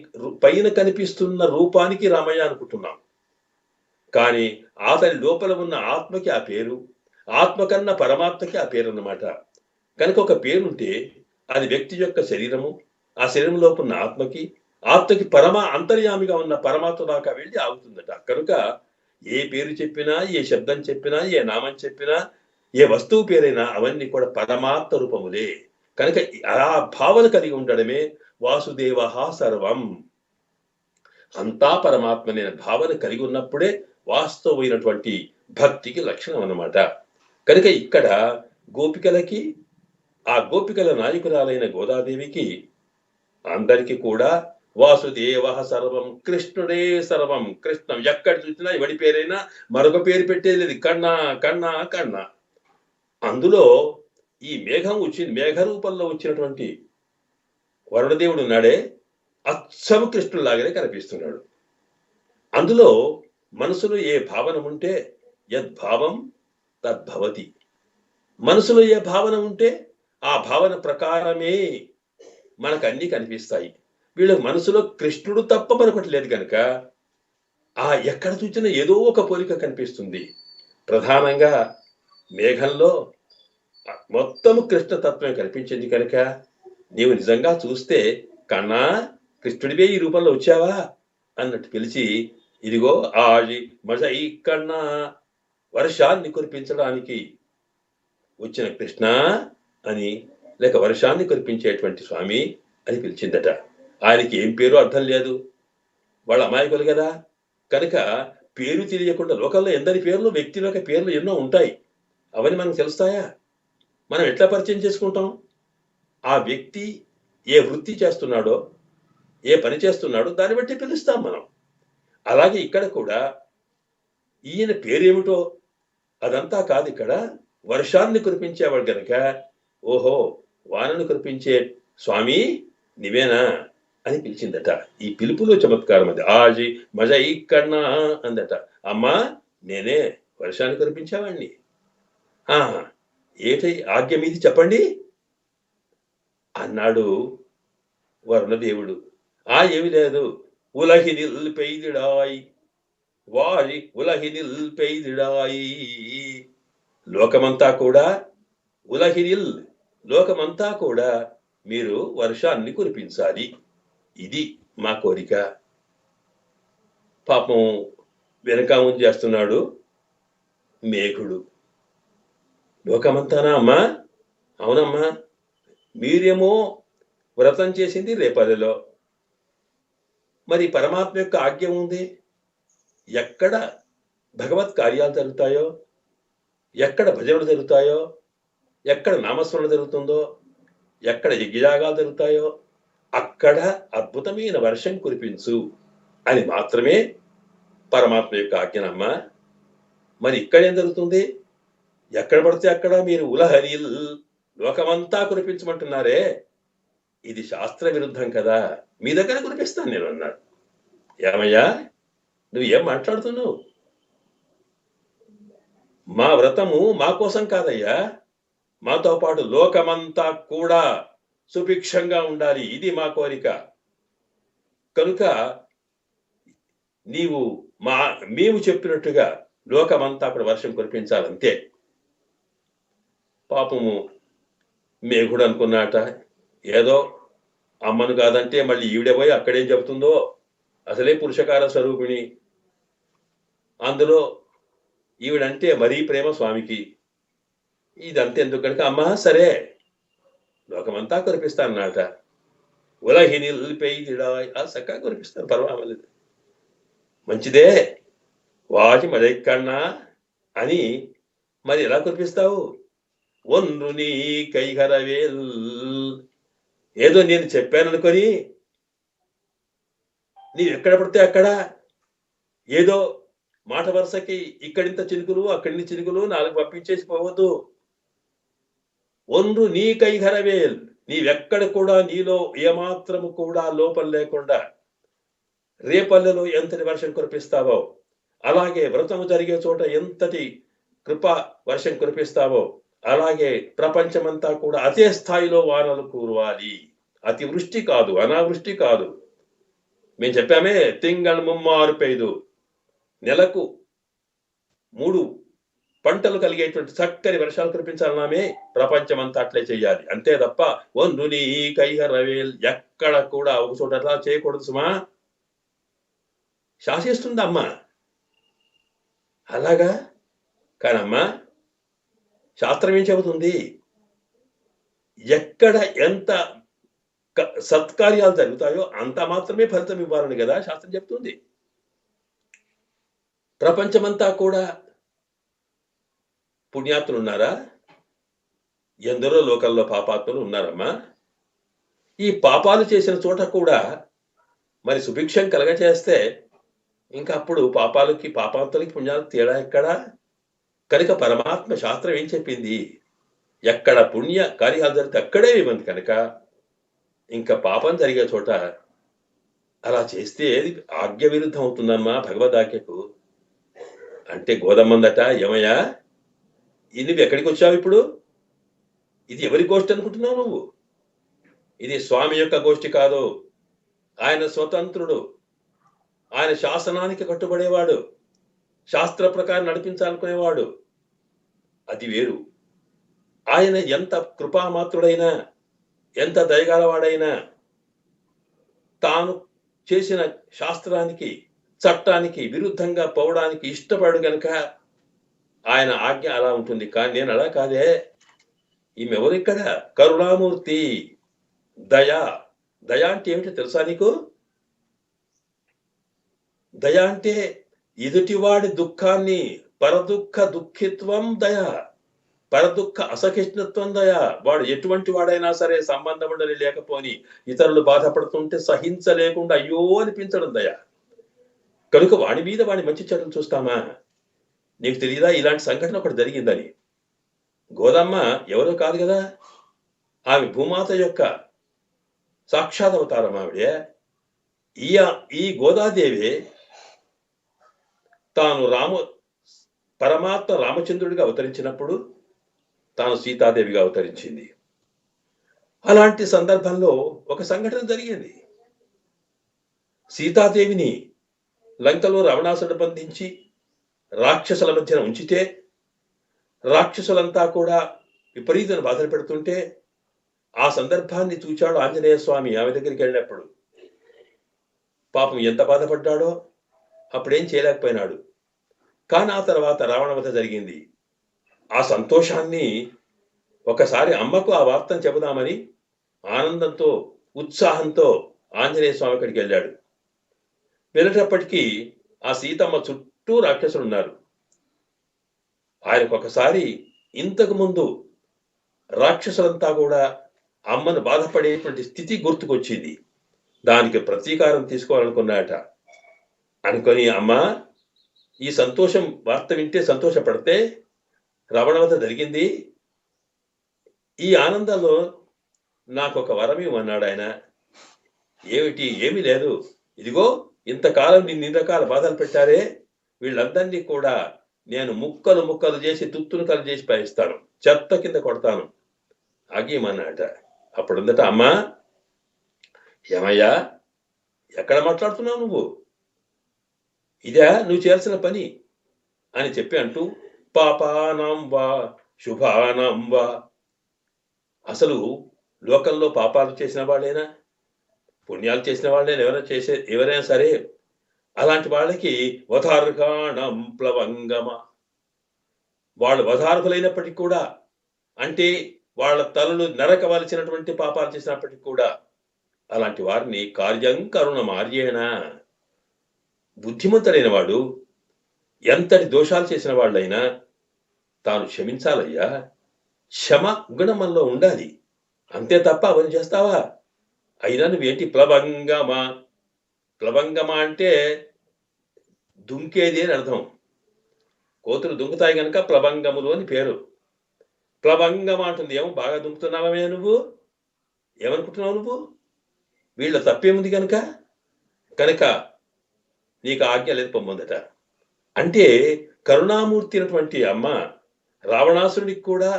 A: పైన కనిపిస్తున్న రూపానికి రామయ్య అనుకుంటున్నాం. కానీ అతని లోపల ఉన్న ఆత్మకి ఆ పేరు, ఆత్మ కన్నా పరమాత్మకి ఆ పేరు అన్నమాట. కనుక ఒక పేరుంటే అది వ్యక్తి యొక్క శరీరము, ఆ శరీరం లోపల ఉన్న ఆత్మకి అంతర్యామిగా ఉన్న పరమాత్మ దాకా వెళ్ళి ఆగుతుందట. కనుక ఏ పేరు చెప్పినా, ఏ శబ్దం చెప్పినా, ఏ నామం చెప్పినా, ఏ వస్తువు పేరైనా అవన్నీ కూడా పరమాత్మ రూపములే. కనుక ఆ భావన కలిగి ఉండడమే వాసుదేవ సర్వం. అంతా పరమాత్మనే భావన కలిగి ఉన్నప్పుడే వాస్తవమైనటువంటి భక్తికి లక్షణం అన్నమాట. కనుక ఇక్కడ గోపికలకి ఆ గోపికల నాయకురాలైన గోదాదేవికి అందరికీ కూడా వాసుదేవ సర్వం, కృష్ణుడే సర్వం. కృష్ణం ఎక్కడ చూసినా ఎవడి పేరైనా మరొక పేరు పెట్టేది లేదు. కన్నా కన్నా కన్నా. అందులో ఈ మేఘం వచ్చింది, మేఘ రూపంలో వచ్చినటువంటి వరుణదేవుడు ఉన్నాడే అచ్చము కృష్ణులాగానే కనిపిస్తున్నాడు. అందులో మనసులో ఏ భావన ఉంటే యద్భావం తద్భవతి. మనసులో ఏ భావన ఉంటే ఆ భావన ప్రకారమే మనకు అన్ని కనిపిస్తాయి. వీళ్ళ మనసులో కృష్ణుడు తప్ప మరొకటి లేదు కనుక ఎక్కడ చూసినా ఏదో ఒక పోలిక కనిపిస్తుంది. ప్రధానంగా మేఘంలో మొత్తము కృష్ణతత్వమే కనిపించింది కనుక నీవు నిజంగా చూస్తే కన్నా కృష్ణుడివే ఈ రూపంలో వచ్చావా అన్నట్టు పిలిచి ఇదిగో ఆజి మజై కన్నా వర్షాన్ని కురిపించడానికి వచ్చిన కృష్ణ అని, లేక వర్షాన్ని కురిపించేటువంటి స్వామి అని పిలిచిందట. ఆయనకి ఏం పేరు అర్థం లేదు, వాళ్ళ అమాయకులు కదా. కనుక పేరు తెలియకుండా లోకంలో ఎందరి పేర్లు, వ్యక్తుల యొక్క పేర్లు ఎన్నో ఉంటాయి. అవన్నీ మనకు తెలుస్తాయా? మనం ఎట్లా పరిచయం చేసుకుంటాం? ఆ వ్యక్తి ఏ వృత్తి చేస్తున్నాడో, ఏ పని చేస్తున్నాడో దాన్ని బట్టి పిలుస్తాం మనం. అలాగే ఇక్కడ కూడా ఈయన పేరేమిటో అదంతా కాదు. ఇక్కడ వర్షాన్ని కురిపించేవాడు గనక ఓహో వానను కురిపించే స్వామి నీవేనా అని పిలిచిందట. ఈ పిలుపులో చమత్కారం అది. ఆజి మజ ఇక్కడ్నా అందట. అమ్మా నేనే వర్షాన్ని కురిపించేవాణ్ణి. ఆ! ఏటి ఆజ్ఞ మీది చెప్పండి అన్నాడు వరుణదేవుడు. ఏమి లేదు. ఉలహినిల్ పెయ్దిడాయ్ వారి ఉలహినిల్ పెయ్దిడాయ్. లోకమంతా కూడా ఉలహినిల్ లోకమంతా కూడా మీరు వర్షాన్ని కురిపించాలి. ఇది మా కోరిక. పాపం వెనక ముందు చేస్తున్నాడు మేఘుడు. లోకమంతానా అమ్మా? అవునమ్మా. మీరేమో వ్రతం చేసింది రేపల్లెలో. మరి పరమాత్మ యొక్క ఆజ్ఞ ఉంది. ఎక్కడ భగవత్ కార్యాలు జరుగుతాయో, ఎక్కడ భజనలు జరుగుతాయో, ఎక్కడ నామస్మరణ జరుగుతుందో, ఎక్కడ యజ్ఞయాగాలు జరుగుతాయో అక్కడ అద్భుతమైన వర్షం కురిపించు అని మాత్రమే పరమాత్మ యొక్క ఆజ్ఞనమ్మా. మరి ఇక్కడేం జరుగుతుంది? ఎక్కడ పడితే అక్కడ మీరు ఉలహరిల్ లోకమంతా కురిపించమంటున్నారే, ఇది శాస్త్ర విరుద్ధం కదా, మీ దగ్గర కురిపిస్తాను నేను అన్నాడు. ఏమయ్యా నువ్వు ఏం మాట్లాడుతున్నావు? మా వ్రతము మా కోసం కాదయ్యా, మాతో పాటు లోకమంతా కూడా సుభిక్షంగా ఉండాలి, ఇది మా కోరిక. కనుక మేము చెప్పినట్టుగా లోకమంతా కూడా వర్షం కురిపించాలంతే. పాపము మేఘుడు అనుకున్నాట, ఏదో అమ్మను కాదంటే మళ్ళీ ఈవిడే పోయి అక్కడేం చెబుతుందో, అసలే పురుషకార స్వరూపిణి, అందులో ఈవిడంటే మరీ ప్రేమ స్వామికి. ఇదంతే ఎందుకు కనుక అమ్మా సరే లోకమంతా కురిపిస్తానన్నట. ఉలహినిల్ పెయ్దిడాయ్ చక్కగా కురిపిస్తాను, పర్వాలేదు, మంచిదే. వాటి మదైక్కన్నా అని మరి ఎలా కురిపిస్తావు? ఒన్రు నీ కైహరవేల్, ఏదో నేను చెప్పాననుకొని నీవెక్కడ పడితే అక్కడ ఏదో మాట వరుసకి ఇక్కడింత చినుకులు అక్కడిని చినుకులు 4 పంపించేసి పోవద్దు. ఒన్రు నీ కైహరవేల్, నీవెక్కడ కూడా నీలో ఏమాత్రము కూడా లోపం లేకుండా రేపల్లెలో ఎంతటి వర్షం కురిపిస్తావో, అలాగే వ్రతము జరిగే చోట ఎంతటి కృప వర్షం కురిపిస్తావో, అలాగే ప్రపంచమంతా కూడా అదే స్థాయిలో వానలు కురవాలి. అతివృష్టి కాదు, అనావృష్టి కాదు. మేము చెప్పామే తింగళ్ ముమ్మారు పెయ్దు, నెలకు 3 పంటలు కలిగేటువంటి చక్కని వర్షాలు కురిపించాలన్నామే. ప్రపంచమంతా అట్లే చెయ్యాలి, అంతే తప్ప ఒన్రుని కైహరవేల్ ఎక్కడ కూడా ఒక చోట అట్లా చేయకూడదు సుమా. శాసిస్తుంది అమ్మ. అలాగా కానమ్మా, శాస్త్రం ఏం చెబుతుంది? ఎక్కడ ఎంత సత్కార్యాలు జరుగుతాయో అంత మాత్రమే ఫలితం ఇవ్వాలని కదా శాస్త్రం చెప్తుంది. ప్రపంచమంతా కూడా పుణ్యాత్తులు ఉన్నారా? ఎందరో లోకల్లో పాపాత్ములు ఉన్నారమ్మా. ఈ పాపాలు చేసిన చోట కూడా మరి సుభిక్షం కలగచేస్తే ఇంకా అప్పుడు పాపాంతులకి పుణ్యాలకు తేడా ఎక్కడా? కనుక పరమాత్మ శాస్త్రం ఏం చెప్పింది? ఎక్కడ పుణ్య కార్యాలు జరిగితే అక్కడే ఇవ్వండి. కనుక ఇంకా పాపం జరిగే చోట అలా చేస్తే ఆజ్ఞ విరుద్ధం అవుతుందమ్మా భగవదాజ్ఞకు అంటే గోదమ్మందట. ఏమయ్యా నువ్వు ఎక్కడికి వచ్చావు ఇప్పుడు? ఇది ఎవరి గోష్ఠి అనుకుంటున్నావు నువ్వు? ఇది స్వామి యొక్క గోష్ఠి కాదు. ఆయన స్వతంత్రుడు, ఆయన శాసనానికి కట్టుబడేవాడు, శాస్త్ర ప్రకారం నడిపించాలనుకునేవాడు, అది వేరు. ఆయన ఎంత కృపామాత్రుడైనా, ఎంత దయగలవాడైనా తాను చేసిన శాస్త్రానికి చట్టానికి విరుద్ధంగా పోవడానికి ఇష్టపడు గనక ఆయన ఆజ్ఞ అలా ఉంటుంది. కానీ నేను అలా కాదే. ఈమె ఎవరిక్కడ? కరుణామూర్తి, దయ. దయ అంటే ఏమిటో తెలుసా నీకు? దయ అంటే ఎదుటివాడి దుఃఖాన్ని, పరదుఃఖ దుఃఖిత్వం దయ, పరదుఃఖ అసహిష్ణుత్వం దయ. వాడు ఎటువంటి వాడైనా సరే, సంబంధం ఉండని లేకపోని ఇతరులు బాధపడుతుంటే సహించలేకుండా అయ్యో అనిపించడం దయ. కనుక వాడి మీద వాడి మంచి చెడులు చూస్తామా? నీకు తెలియదా ఇలాంటి సంఘటన ఒకటి జరిగిందని? గోదమ్మ ఎవరో కాదు కదా, ఆమె భూమాత యొక్క సాక్షాత్ అవతారం ఆవిడే. ఈ ఈ గోదాదేవి తాను పరమాత్మ రామచంద్రుడిగా అవతరించినప్పుడు తాను సీతాదేవిగా అవతరించింది. అలాంటి సందర్భంలో ఒక సంఘటన జరిగింది. సీతాదేవిని లంకలో రావణాసురుడు బంధించి రాక్షసుల మధ్యన ఉంచితే రాక్షసులంతా కూడా విపరీతమైన బాధలు పెడుతుంటే ఆ సందర్భాన్ని చూచాడు ఆంజనేయ స్వామి ఆమె దగ్గరికి వెళ్ళినప్పుడు. పాపం ఎంత బాధపడ్డాడో అప్పుడేం చేయలేకపోయినాడు. కానీ ఆ తర్వాత రావణవధ జరిగింది. ఆ సంతోషాన్ని ఒకసారి అమ్మకు ఆ వార్తను చెబుదామని ఆనందంతో ఉత్సాహంతో ఆంజనేయ స్వామి అక్కడికి వెళ్ళాడు. వెళ్ళేటప్పటికీ ఆ సీతమ్మ చుట్టూ రాక్షసులు ఉన్నారు. ఆయనకు ఒకసారి ఇంతకు ముందు రాక్షసులంతా కూడా అమ్మను బాధపడేటువంటి స్థితి గుర్తుకొచ్చింది. దానికి ప్రతీకారం తీసుకోవాలనుకున్నాట. అనుకొని అమ్మ ఈ సంతోషం వార్త వింటే సంతోషపడితే రావణవధ జరిగింది, ఈ ఆనందంలో నాకు ఒక వరం ఇవ్వమన్నాడు ఆయన. ఏమిటి? ఏమీ లేదు, ఇదిగో ఇంతకాలం నిన్ను ఇన్ని రకాల బాధలు పెట్టారే, వీళ్ళందరినీ కూడా నేను ముక్కలు ముక్కలు చేసి తుత్తునుకలు చేసి పాయిస్తాను, చెత్త కింద కొడతాను, ఆగిమన్నాట. అప్పుడుందట అమ్మా, ఏమయ్యా ఎక్కడ మాట్లాడుతున్నావు నువ్వు, ఇదా నువ్వు చేయాల్సిన పని అని చెప్పి అంటూ పాపానాం వా శుభానాం వా, అసలు లోకంలో పాపాలు చేసిన వాళ్ళైనా పుణ్యాలు చేసిన వాళ్ళైనా ఎవరైనా సరే అలాంటి వాళ్ళకి వధార్గాణం ప్లవంగమ, వాళ్ళు వధార్హులైనప్పటికీ కూడా, అంటే వాళ్ళ తలలు నరకవలసినటువంటి పాపాలు చేసినప్పటికీ కూడా అలాంటి వారిని కార్యం కరుణ మార్యేణ, బుద్ధిమంతుడైన వాడు ఎంతటి దోషాలు చేసిన వాళ్ళైనా తాను క్షమించాలయ్యా. క్షమ గుణం మనలో ఉండాలి, అంతే తప్ప అవన్నీ చేస్తావా? అయినా నువ్వేంటి ప్లవంగమా, ప్లవంగమా అంటే దుంకేది అని అర్థం. కోతులు దుంకుతాయి గనక ప్లవంగములు అని పేరు. ప్లవంగమ అంటుంది, ఏమో బాగా దుంకుతున్నావే నువ్వు, ఏమనుకుంటున్నావు నువ్వు, వీళ్ళ తప్పేముంది కనుక నీకు ఆజ్ఞ లేదు పొమ్మందట. అంటే కరుణామూర్తి అయినటువంటి అమ్మ రావణాసురుడికి కూడా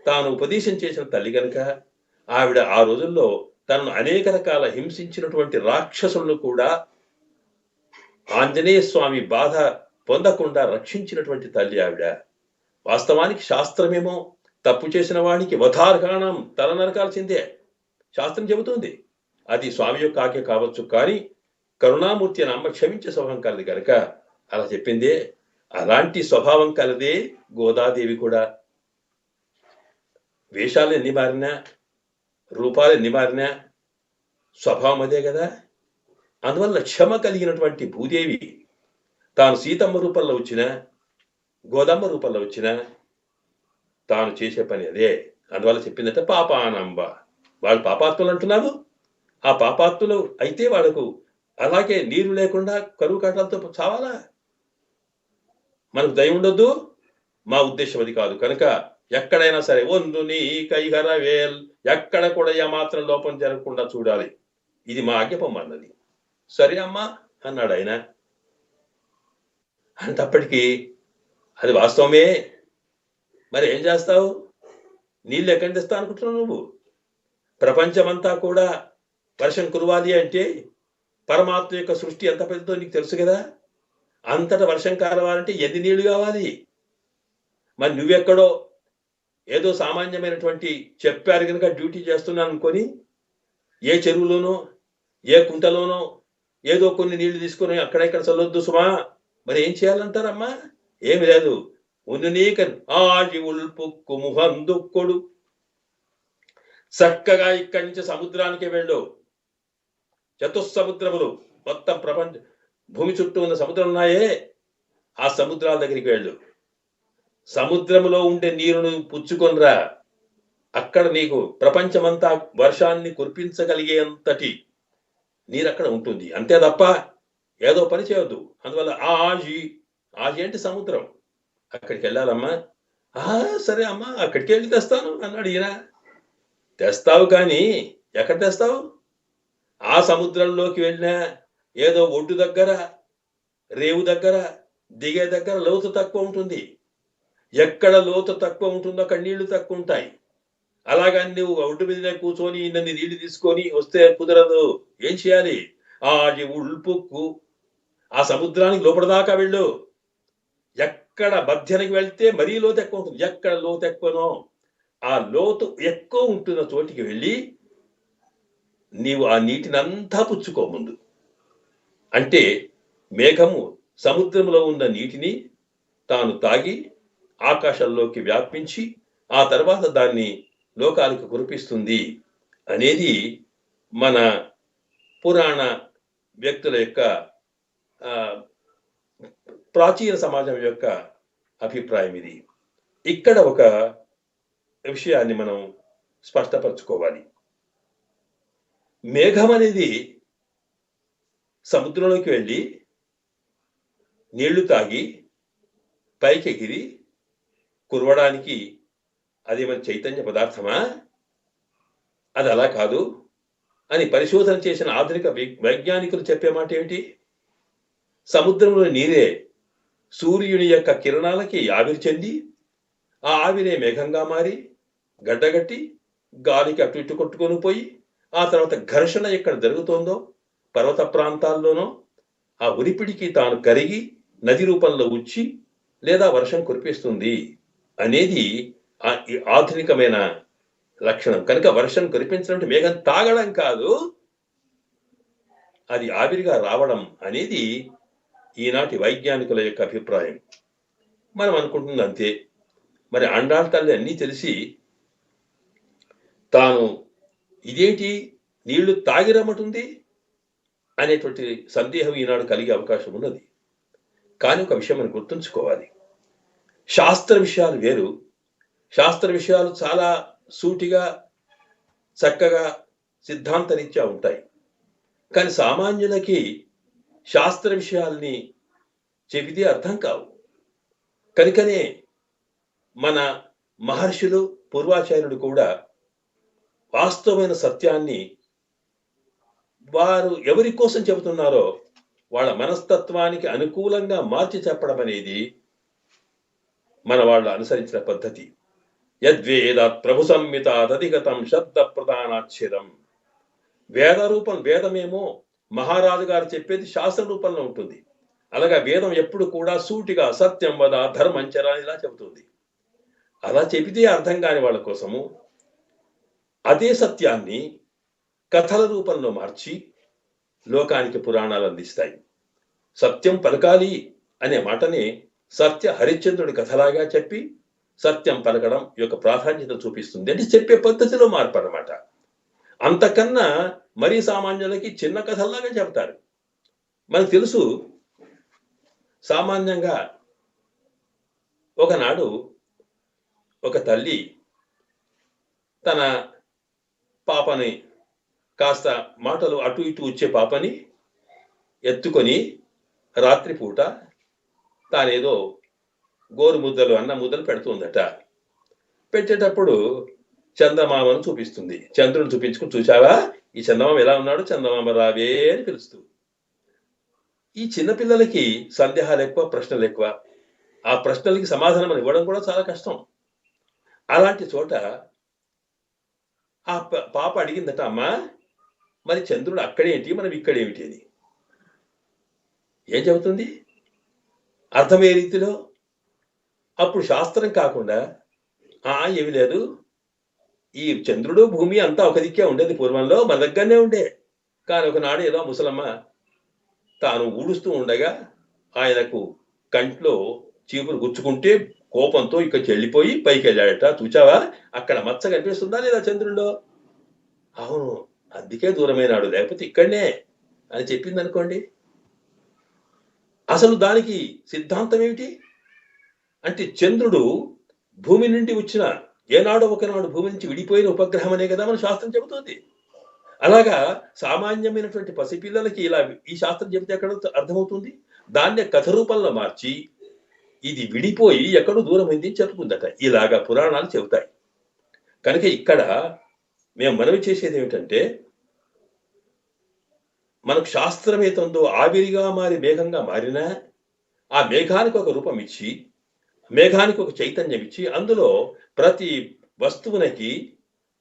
A: తాను ఉపదేశం చేసిన తల్లి కనుక ఆవిడ ఆ రోజుల్లో తనను అనేక రకాల హింసించినటువంటి రాక్షసులను కూడా ఆంజనేయ స్వామి బాధ పొందకుండా రక్షించినటువంటి తల్లి ఆవిడ. వాస్తవానికి శాస్త్రమేమో తప్పు చేసిన వాడికి వధార్గాణం, తల నరకాల్సిందే శాస్త్రం చెబుతుంది. అది స్వామి యొక్క ఆజ్ఞ కావచ్చు, కానీ కరుణామూర్తి అని అమ్మ క్షమించే స్వభావం కలది కనుక అలా చెప్పిందే. అలాంటి స్వభావం కలదే గోదాదేవి కూడా. వేషాలు ఎన్ని మారినా, రూపాలు ఎన్ని మారినా స్వభావం అదే కదా. అందువల్ల క్షమ కలిగినటువంటి భూదేవి తాను సీతమ్మ రూపంలో వచ్చిన, గోదమ్మ రూపంలో వచ్చిన తాను చేసే పని అదే. అందువల్ల చెప్పిందంటే పాపానంబ, వాళ్ళు పాపాత్ములు అంటున్నావు, ఆ పాపాత్ములు అయితే వాళ్ళకు అలాగే నీరు లేకుండా కరువు కాటలతో చావాలా? మనకు దయ ఉండొద్దు, మా ఉద్దేశం అది కాదు. కనుక ఎక్కడైనా సరే ఒందు నీ కైగర వేల్, ఎక్కడ కూడా ఏమాత్రం లోపం జరగకుండా చూడాలి, ఇది మా ఆజ్ఞపమ్మన్నది. సరే అమ్మా అన్నాడు ఆయన. అంతప్పటికీ అది వాస్తవమే, మరి ఏం చేస్తావు, నీళ్ళు ఎక్కడి తెస్తా అనుకుంటున్నావు నువ్వు? ప్రపంచమంతా కూడా వర్షం కురవాలి అంటే పరమాత్మ యొక్క సృష్టి ఎంత పెద్దదో నీకు తెలుసు కదా. అంతటా వర్షం కావాలంటే ఎన్ని నీళ్లు కావాలి? మరి నువ్వెక్కడో ఏదో సామాన్యమైనటువంటి చెప్పారు కనుక డ్యూటీ చేస్తున్నాను అనుకొని ఏ చెరువులోనో ఏ కుంటలోనో ఏదో కొన్ని నీళ్లు తీసుకొని అక్కడెక్కడ చల్లొద్దు సుమా. మరి ఏం చేయాలంటారమ్మా? ఏమి లేదు, ఉను నీక ఆజి ఉల్పుక్కు ముహందుక్కొడు, చక్కగా ఇక్కడి నుంచి సముద్రానికి వెళ్ళు. చతుస్సముద్రములు మొత్తం భూమి చుట్టూ ఉన్న సముద్రం ఉన్నాయే, ఆ సముద్రాల దగ్గరికి వెళ్ళు. సముద్రములో ఉండే నీరును పుచ్చుకొనిరా. అక్కడ నీకు ప్రపంచమంతా వర్షాన్ని కురిపించగలిగేంతటి నీరు అక్కడ ఉంటుంది, అంతే తప్ప ఏదో పని చేయొద్దు. అందువల్ల ఆజి అంటే సముద్రం, అక్కడికి వెళ్ళాలమ్మా. సరే అమ్మా, అక్కడికి వెళ్ళి తెస్తాను అన్నాడు ఈయన. తెస్తావు కానీ ఎక్కడ తెస్తావు? ఆ సముద్రంలోకి వెళ్ళినా ఏదో ఒడ్డు దగ్గర, రేవు దగ్గర, దిగే దగ్గర లోతు తక్కువ ఉంటుంది. ఎక్కడ లోతు తక్కువ ఉంటుందో అక్కడ నీళ్లు తక్కువ ఉంటాయి. అలాగని నువ్వు ఒడ్డు మీదనే కూర్చొని ఇన్నన్ని నీళ్లు తీసుకొని వస్తే కుదరదు. ఏం చేయాలి? ఆ ఉల్పుక్కు ఆ సముద్రానికి లోపలిదాకా వెళ్ళు. ఎక్కడ మధ్యానికి వెళ్తే మరీ లోతు ఎక్కువ ఉంటుంది. ఎక్కడ లోతు ఎక్కువనో ఆ లోతు ఎక్కువ ఉంటున్న చోటికి వెళ్ళి నీవు ఆ నీటినంతా పుచ్చుకో ముందు. అంటే మేఘము సముద్రంలో ఉన్న నీటిని తాను తాగి ఆకాశంలోకి వ్యాపించి ఆ తర్వాత దాన్ని లోకాలకు కురిపిస్తుంది అనేది మన పురాణ వ్యక్తుల యొక్క ప్రాచీన సమాజం యొక్క అభిప్రాయం ఇది. ఇక్కడ ఒక విషయాన్ని మనం స్పష్టపరచుకోవాలి. మేఘం అనేది సముద్రంలోకి వెళ్ళి నీళ్లు తాగి పైకి ఎగిరి కురవడానికి అది మన చైతన్య పదార్థమా? అది అలా కాదు అని పరిశోధన చేసిన ఆధునిక వైజ్ఞానికులు చెప్పే మాట ఏమిటి? సముద్రంలో నీరే సూర్యుని యొక్క కిరణాలకి ఆవిరి చెంది ఆ ఆవిరే మేఘంగా మారి గడ్డగట్టి గాలికి అటు ఇటు కొట్టుకొని పోయి ఆ తర్వాత ఘర్షణ ఎక్కడ జరుగుతోందో పర్వత ప్రాంతాల్లోనో ఆ ఉరిపిడికి తాను కరిగి నది రూపంలో వచ్చి లేదా వర్షం కురిపిస్తుంది అనేది ఆధునికమైన లక్షణం. కనుక వర్షం కురిపించడం మేఘం తాగడం కాదు, అది ఆవిరిగా రావడం అనేది ఈనాటి వైజ్ఞానికుల యొక్క అభిప్రాయం. మనం అనుకుంటుంది అంతే. మరి అండాళ్ళ తల్లి అన్నీ తెలిసి తాను ఇదేంటి నీళ్లు తాగిరమ్మటుంది అనేటువంటి సందేహం ఈనాడు కలిగే అవకాశం ఉన్నది. కానీ ఒక విషయం మనం గుర్తుంచుకోవాలి. శాస్త్ర విషయాలు వేరు. శాస్త్ర విషయాలు చాలా సూటిగా చక్కగా సిద్ధాంతరీత్యా ఉంటాయి. కానీ సామాన్యులకి శాస్త్ర విషయాల్ని చెబితే అర్థం కావు. కనుకనే మన మహర్షులు పూర్వాచార్యులు కూడా వాస్తవమైన సత్యాన్ని వారు ఎవరి కోసం చెబుతున్నారో వాళ్ళ మనస్తత్వానికి అనుకూలంగా మార్చి చెప్పడం అనేది మన వాళ్ళు అనుసరించిన పద్ధతి. యద్వేదాత్ ప్రభు సంహితాదధిగతం శబ్ద ప్రధానాక్షరం. వేద రూపం, వేదమేమో మహారాజు గారు చెప్పేది శాస్త్ర రూపంలో ఉంటుంది. అలాగా వేదం ఎప్పుడు కూడా సూటిగా సత్యం వద ధర్మంచర ఇలా చెబుతుంది. అలా చెబితే అర్థం కాని వాళ్ళ కోసము అదే సత్యాన్ని కథల రూపంలో మార్చి లోకానికి పురాణాలు అందిస్తాయి. సత్యం పలకాలి అనే మాటని సత్య హరిశ్చంద్రుడి కథలాగా చెప్పి సత్యం పలకడం యొక్క ప్రాధాన్యత చూపిస్తుంది. అంటే చెప్పే పద్ధతిలో మార్పు అన్నమాట. అంతకన్నా మరీ సామాన్యులకి చిన్న కథల్లాగా చెప్తారు. మనకు తెలుసు, సామాన్యంగా ఒకనాడు ఒక తల్లి తన పాపని, కాస్త మాటలు అటు ఇటు వచ్చే పాపని ఎత్తుకొని రాత్రిపూట తానేదో గోరు ముద్దలు అన్న ముద్దలు పెడుతుందట. పెట్టేటప్పుడు చందమామను చూపిస్తుంది. చంద్రుని చూపించుకుని, చూసావా ఈ చందమామ ఎలా ఉన్నాడు, చందమామ రావే అని పిలుస్తూ. ఈ చిన్నపిల్లలకి సందేహాలు ఎక్కువ, ప్రశ్నలు ఎక్కువ. ఆ ప్రశ్నలకి సమాధానం ఇవ్వడం కూడా చాలా కష్టం. అలాంటి చోట ఆ పాప అడిగిందట, అమ్మా మరి చంద్రుడు అక్కడేంటి, మనం ఇక్కడేమిటి అని. ఏం చెబుతుంది అర్థమయ్యే రీతిలో? అప్పుడు శాస్త్రం కాకుండా ఏమి లేదు, ఈ చంద్రుడు భూమి అంతా ఒక దిక్కే ఉండేది పూర్వంలో, మన దగ్గరనే ఉండే. కానీ ఒకనాడు ఏదో ముసలమ్మ తాను ఊడుస్తూ ఉండగా ఆయనకు కంట్లో చీపురు గుచ్చుకుంటే కోపంతో ఇక్కడికి వెళ్ళిపోయి పైకి వెళ్ళాడట. చూచావా అక్కడ మచ్చ కనిపిస్తుందా లేదా చంద్రుల్లో? అవును, అందుకే దూరమైనాడు, లేకపోతే ఇక్కడనే అని చెప్పింది అనుకోండి. అసలు దానికి సిద్ధాంతం ఏమిటి అంటే, చంద్రుడు భూమి నుండి వచ్చిన, ఏనాడో ఒకనాడు భూమి నుంచి విడిపోయిన ఉపగ్రహం అనే కదా మన శాస్త్రం చెబుతుంది. అలాగా సామాన్యమైనటువంటి పసిపిల్లలకి ఇలా ఈ శాస్త్రం చెబితే ఎక్కడ అర్థమవుతుంది? దాన్నే కథ రూపంలో మార్చి ఇది విడిపోయి ఎక్కడో దూరమైంది అని చెప్పుకుందట. ఇలాగా పురాణాలు చెబుతాయి. కనుక ఇక్కడ మేము మనవి చేసేది ఏమిటంటే, మనకు శాస్త్రం ఏతుందో ఆవిరిగా మారి మేఘంగా మారినా ఆ మేఘానికి ఒక రూపం ఇచ్చి, మేఘానికి ఒక చైతన్యం ఇచ్చి, అందులో ప్రతి వస్తువునకి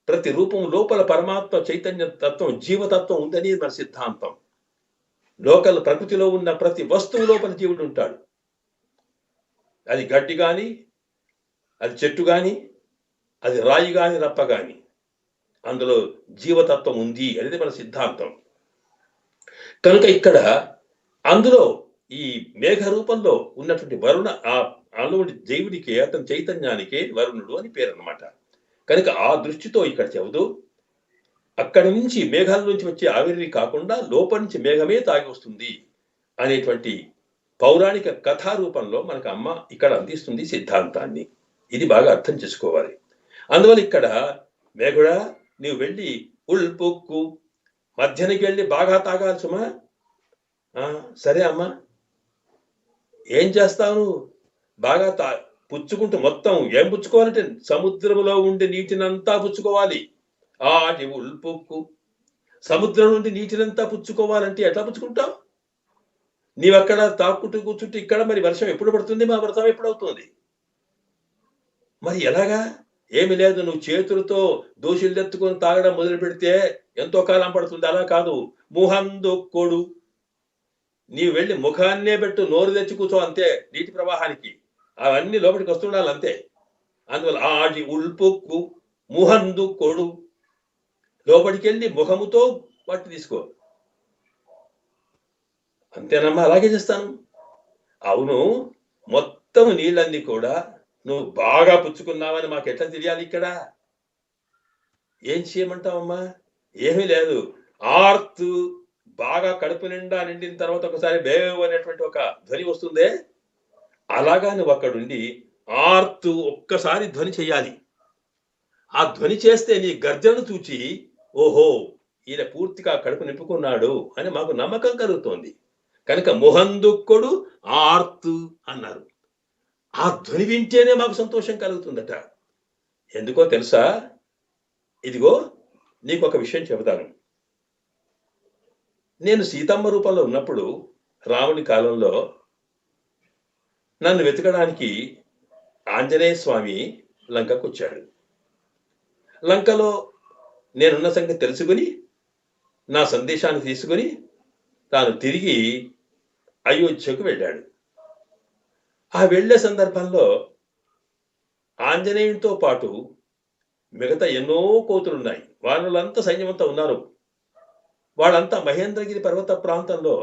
A: ప్రతి రూపం లోపల పరమాత్మ చైతన్య తత్వం, జీవతత్వం ఉందని మన సిద్ధాంతం. లోకల్ ప్రకృతిలో ఉన్న ప్రతి వస్తువు లోపల జీవుడు ఉంటాడు. అది గడ్డి గాని, అది చెట్టు గాని, అది రాయి గాని, రప్ప గాని, అందులో జీవతత్వం ఉంది అనేది మన సిద్ధాంతం. కనుక ఇక్కడ అందులో ఈ మేఘ రూపంలో ఉన్నటువంటి వరుణ అటువంటి దేవుడికి, అతని చైతన్యానికే వరుణుడు అని పేరు అన్నమాట. కనుక ఆ దృష్టితో ఇక్కడ చెబుతూ, అక్కడి నుంచి మేఘాల నుంచి వచ్చే ఆవిరి కాకుండా లోపల నుంచి మేఘమే తాగి వస్తుంది అనేటువంటి పౌరాణిక కథా రూపంలో మనకు అమ్మ ఇక్కడ అందిస్తుంది సిద్ధాంతాన్ని. ఇది బాగా అర్థం చేసుకోవాలి. అందువల్ల ఇక్కడ మేఘుడా, నీవు వెళ్ళి ఉల్పుక్కు మధ్యానికి వెళ్ళి బాగా తాగాలి సుమా. సరే అమ్మా, ఏం చేస్తావు? బాగా పుచ్చుకుంటూ మొత్తం ఏం పుచ్చుకోవాలంటే సముద్రంలో ఉండే నీటినంతా పుచ్చుకోవాలి. ఆటి ఉల్పుక్కు, సముద్రం నుండి నీటినంతా పుచ్చుకోవాలంటే ఎట్లా పుచ్చుకుంటావు? నీవక్కడ తాక్కుంటూ కూర్చుంటే ఇక్కడ మరి వర్షం ఎప్పుడు పడుతుంది, మా వ్రతం ఎప్పుడవుతుంది? మరి ఎలాగా? ఏమి లేదు, నువ్వు చేతులతో దోషులు ఎత్తుకొని తాగడం మొదలు పెడితే ఎంతో కాలం పడుతుంది. అలా కాదు, ముహందొక్కడు, నీవు వెళ్ళి ముఖాన్నే పెట్టు, నోరు తెచ్చి కూర్చో అంతే. నీటి ప్రవాహానికి అవన్నీ లోపలికి వస్తుండాలి అంతే. అందువల్ల ఆడి ఉల్పుక్కు ముహందుక్కొడు, లోపలికి వెళ్ళి ముఖముతో పట్టు తీసుకో. అంతేనమ్మా, అలాగే చేస్తాను. అవును, మొత్తం నీళ్ళన్నీ కూడా నువ్వు బాగా పుచ్చుకున్నావని మాకు ఎట్లా తెలియాలి? ఇక్కడ ఏం చేయమంటావమ్మా? ఏమీ లేదు, ఆర్త్ బాగా కడుపు నిండా నిండిన తర్వాత ఒకసారి బేవ్ అనేటువంటి ఒక ధ్వని వస్తుందే, అలాగా నువ్వు అక్కడుండి ఆర్త్ ఒక్కసారి ధ్వని చెయ్యాలి. ఆ ధ్వని చేస్తే నీ గర్జనను చూచి, ఓహో ఈయన పూర్తిగా కడుపు నింపుకున్నాడు అని మాకు నమ్మకం కలుగుతోంది. కనుక మొహందుక్కడు ఆర్త్ అన్నారు. ఆ ధ్వని వింటేనే మాకు సంతోషం కలుగుతుందట. ఎందుకో తెలుసా? ఇదిగో నీకు ఒక విషయం చెబుతాను. నేను సీతమ్మ రూపంలో ఉన్నప్పుడు రాముని కాలంలో నన్ను వెతకడానికి ఆంజనేయ స్వామి లంకకు వచ్చాడు. లంకలో నేనున్న సంగతి తెలుసుకుని నా సందేశాన్ని తీసుకుని తాను తిరిగి అయోధ్యకు వెళ్ళాడు. ఆ వెళ్లే సందర్భంలో ఆంజనేయునితో పాటు మిగతా ఎన్నో కోతులున్నాయి. వాళ్ళంతా సైన్యమంతా ఉన్నారు. వాళ్ళంతా మహేంద్రగిరి పర్వత ప్రాంతంలో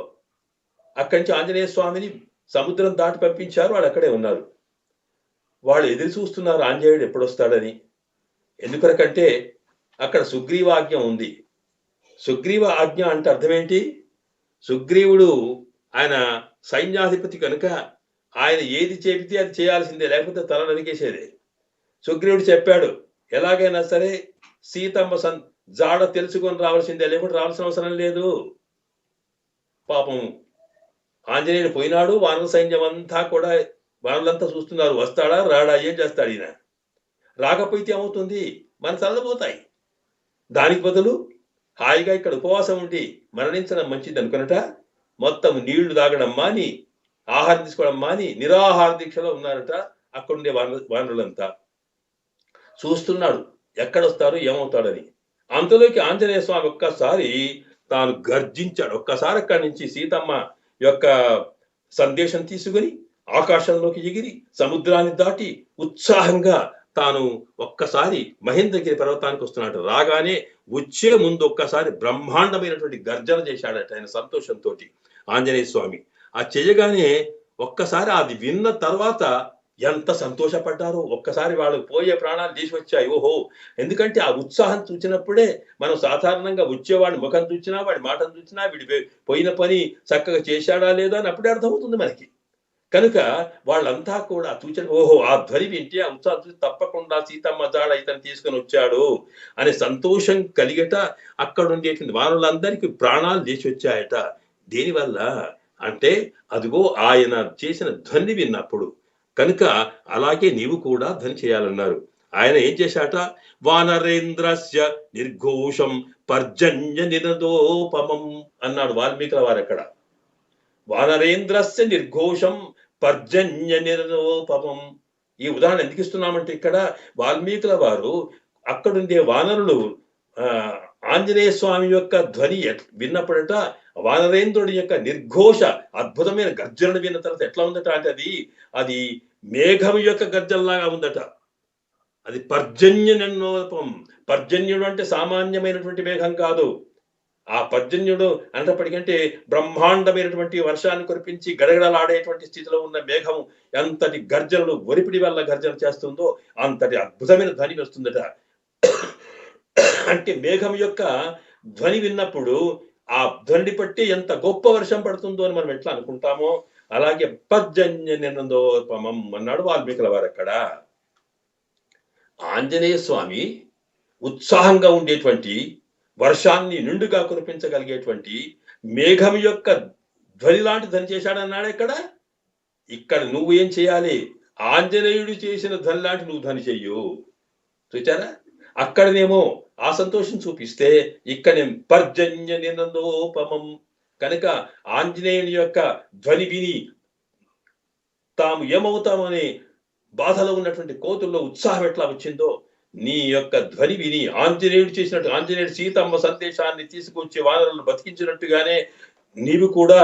A: అక్కడి నుంచి ఆంజనేయ స్వామిని సముద్రం దాటి పంపించారు. వాళ్ళు అక్కడే ఉన్నారు. వాళ్ళు ఎదురు చూస్తున్నారు ఆంజనేయుడు ఎప్పుడొస్తాడని. ఎందుకనకంటే అక్కడ సుగ్రీవ ఆజ్ఞ ఉంది. సుగ్రీవ ఆజ్ఞ అంటే అర్థం ఏంటి? సుగ్రీవుడు ఆయన సైన్యాధిపతి కనుక ఆయన ఏది చెబితే అది చేయాల్సిందే, లేకపోతే తల నరికేసేదే. సుగ్రీవుడు చెప్పాడు, ఎలాగైనా సరే సీతమ్మ జాడ తెలుసుకొని రావాల్సిందే, లేకుంటే రావాల్సిన అవసరం లేదు. పాపం ఆంజనేయుడు పోయినాడు. వానర సైన్యం అంతా కూడా వానరులంతా చూస్తున్నారు, వస్తాడా రాడా, ఏం చేస్తాడు ఈయన. రాకపోతే ఏమవుతుంది? మన తలపోతాయి. దానికి బదులు హాయిగా ఇక్కడ ఉపవాసం ఉండి మరణించడం మంచిది అనుకున్నట మొత్తం నీళ్లు తాగడం మాని, ఆహారం తీసుకోవడం మాని నిరాహార దీక్షలో ఉన్నారట అక్కడుండే వానరులంతా. చూస్తున్నాడు ఎక్కడొస్తారు ఏమవుతాడని. అంతలోకి ఆంజనేయ స్వామి ఒక్కసారి తాను గర్జించాడు. ఒక్కసారి అక్కడి నుంచి సీతమ్మ యొక్క సందేశం తీసుకుని ఆకాశంలోకి ఎగిరి సముద్రాన్ని దాటి ఉత్సాహంగా తాను ఒక్కసారి మహేంద్రగిరి పర్వతానికి వస్తున్నాడు. రాగానే వచ్చే ముందు ఒక్కసారి బ్రహ్మాండమైనటువంటి గర్జన చేశాడట ఆయన సంతోషంతో ఆంజనేయ స్వామి. ఆ చేయగానే ఒక్కసారి అది విన్న తర్వాత ఎంత సంతోషపడ్డారో. ఒక్కసారి వాళ్ళకి పోయే ప్రాణాలు తీసి వచ్చాయి. ఓహో, ఎందుకంటే ఆ ఉత్సాహం చూసినప్పుడే మనం సాధారణంగా వచ్చేవాడి ముఖం చూసినా, వాడి మాటను చూసినా, వీడి పోయిన పని చక్కగా చేశాడా లేదా అని అప్పుడే అర్థమవుతుంది మనకి. కనుక వాళ్ళంతా కూడా చూసిన, ఓహో ఆ ధ్వని వింటే ఆ ఉత్సాహం చూసి తప్పకుండా సీతమ్మ జాడ ఇతను తీసుకొని వచ్చాడు అనే సంతోషం కలిగట. అక్కడ ఉండేటువంటి వానరులందరికీ ప్రాణాలు తీసి వచ్చాయట. దేనివల్ల అంటే అదిగో ఆయన చేసిన ధ్వని విన్నప్పుడు. కనుక అలాగే నీవు కూడా ధ్వని చేయాలన్నారు. ఆయన ఏం చేశాట, వానరేంద్రస్య నిర్ఘోషం పర్జన్య నినదోపమం అన్నాడు వాల్మీకుల వారు అక్కడ. వానరేంద్రస్య నిర్ఘోషం పర్జన్య నినదోపమం. ఈ ఉదాహరణ ఎందుకు ఇస్తున్నామంటే ఇక్కడ వాల్మీకుల వారు అక్కడుండే వానరులు ఆంజనేయ స్వామి యొక్క ధ్వని విన్నప్పుడట వానరేంద్రుడి యొక్క నిర్ఘోష అద్భుతమైన గర్జనను విన్న తర్వాత ఎట్లా ఉందట అంటే అది మేఘం యొక్క గర్జనలాగా ఉందట. అది పర్జన్యనోపం. పర్జన్యుడు అంటే సామాన్యమైనటువంటి మేఘం కాదు. ఆ పర్జన్యుడు అనేటప్పటికంటే బ్రహ్మాండమైనటువంటి వర్షాన్ని కురిపించి గడగడలాడేటువంటి స్థితిలో ఉన్న మేఘం ఎంతటి గర్జనలు ఒరిపిడి వల్ల గర్జన చేస్తుందో అంతటి అద్భుతమైన ధ్వని వస్తుందట. అంటే మేఘం యొక్క ధ్వని విన్నప్పుడు ఆ ధ్వని బట్టి ఎంత గొప్ప వర్షం పడుతుందో అని మనం ఎట్లా అనుకుంటామో అలాగే పర్జన్య నినందోపమం అన్నాడు వాల్మీకుల వారు అక్కడ. ఆంజనేయ స్వామి ఉత్సాహంగా ఉండేటువంటి వర్షాన్ని నిండుగా కురిపించగలిగేటువంటి మేఘం యొక్క ధ్వని లాంటి ధ్వని చేశాడన్నాడు ఇక్కడ నువ్వు ఏం చేయాలి, ఆంజనేయుడు చేసిన ధ్వని లాంటి నువ్వు ధ్వని చెయ్యు. చూచారా, అక్కడనేమో ఆ సంతోషం చూపిస్తే ఇక్కడ పర్జన్య నినందోపమం. కనుక ఆంజనేయుని యొక్క ధ్వని విని తాము ఏమవుతామని బాధలో ఉన్నటువంటి కోతుల్లో ఉత్సాహం ఎట్లా వచ్చిందో నీ యొక్క ధ్వని విని ఆంజనేయుడు చేసినట్టు ఆంజనేయుడు సీతమ్మ సందేశాన్ని తీసుకొచ్చి వానరులను బతికించినట్టుగానే నీవు కూడా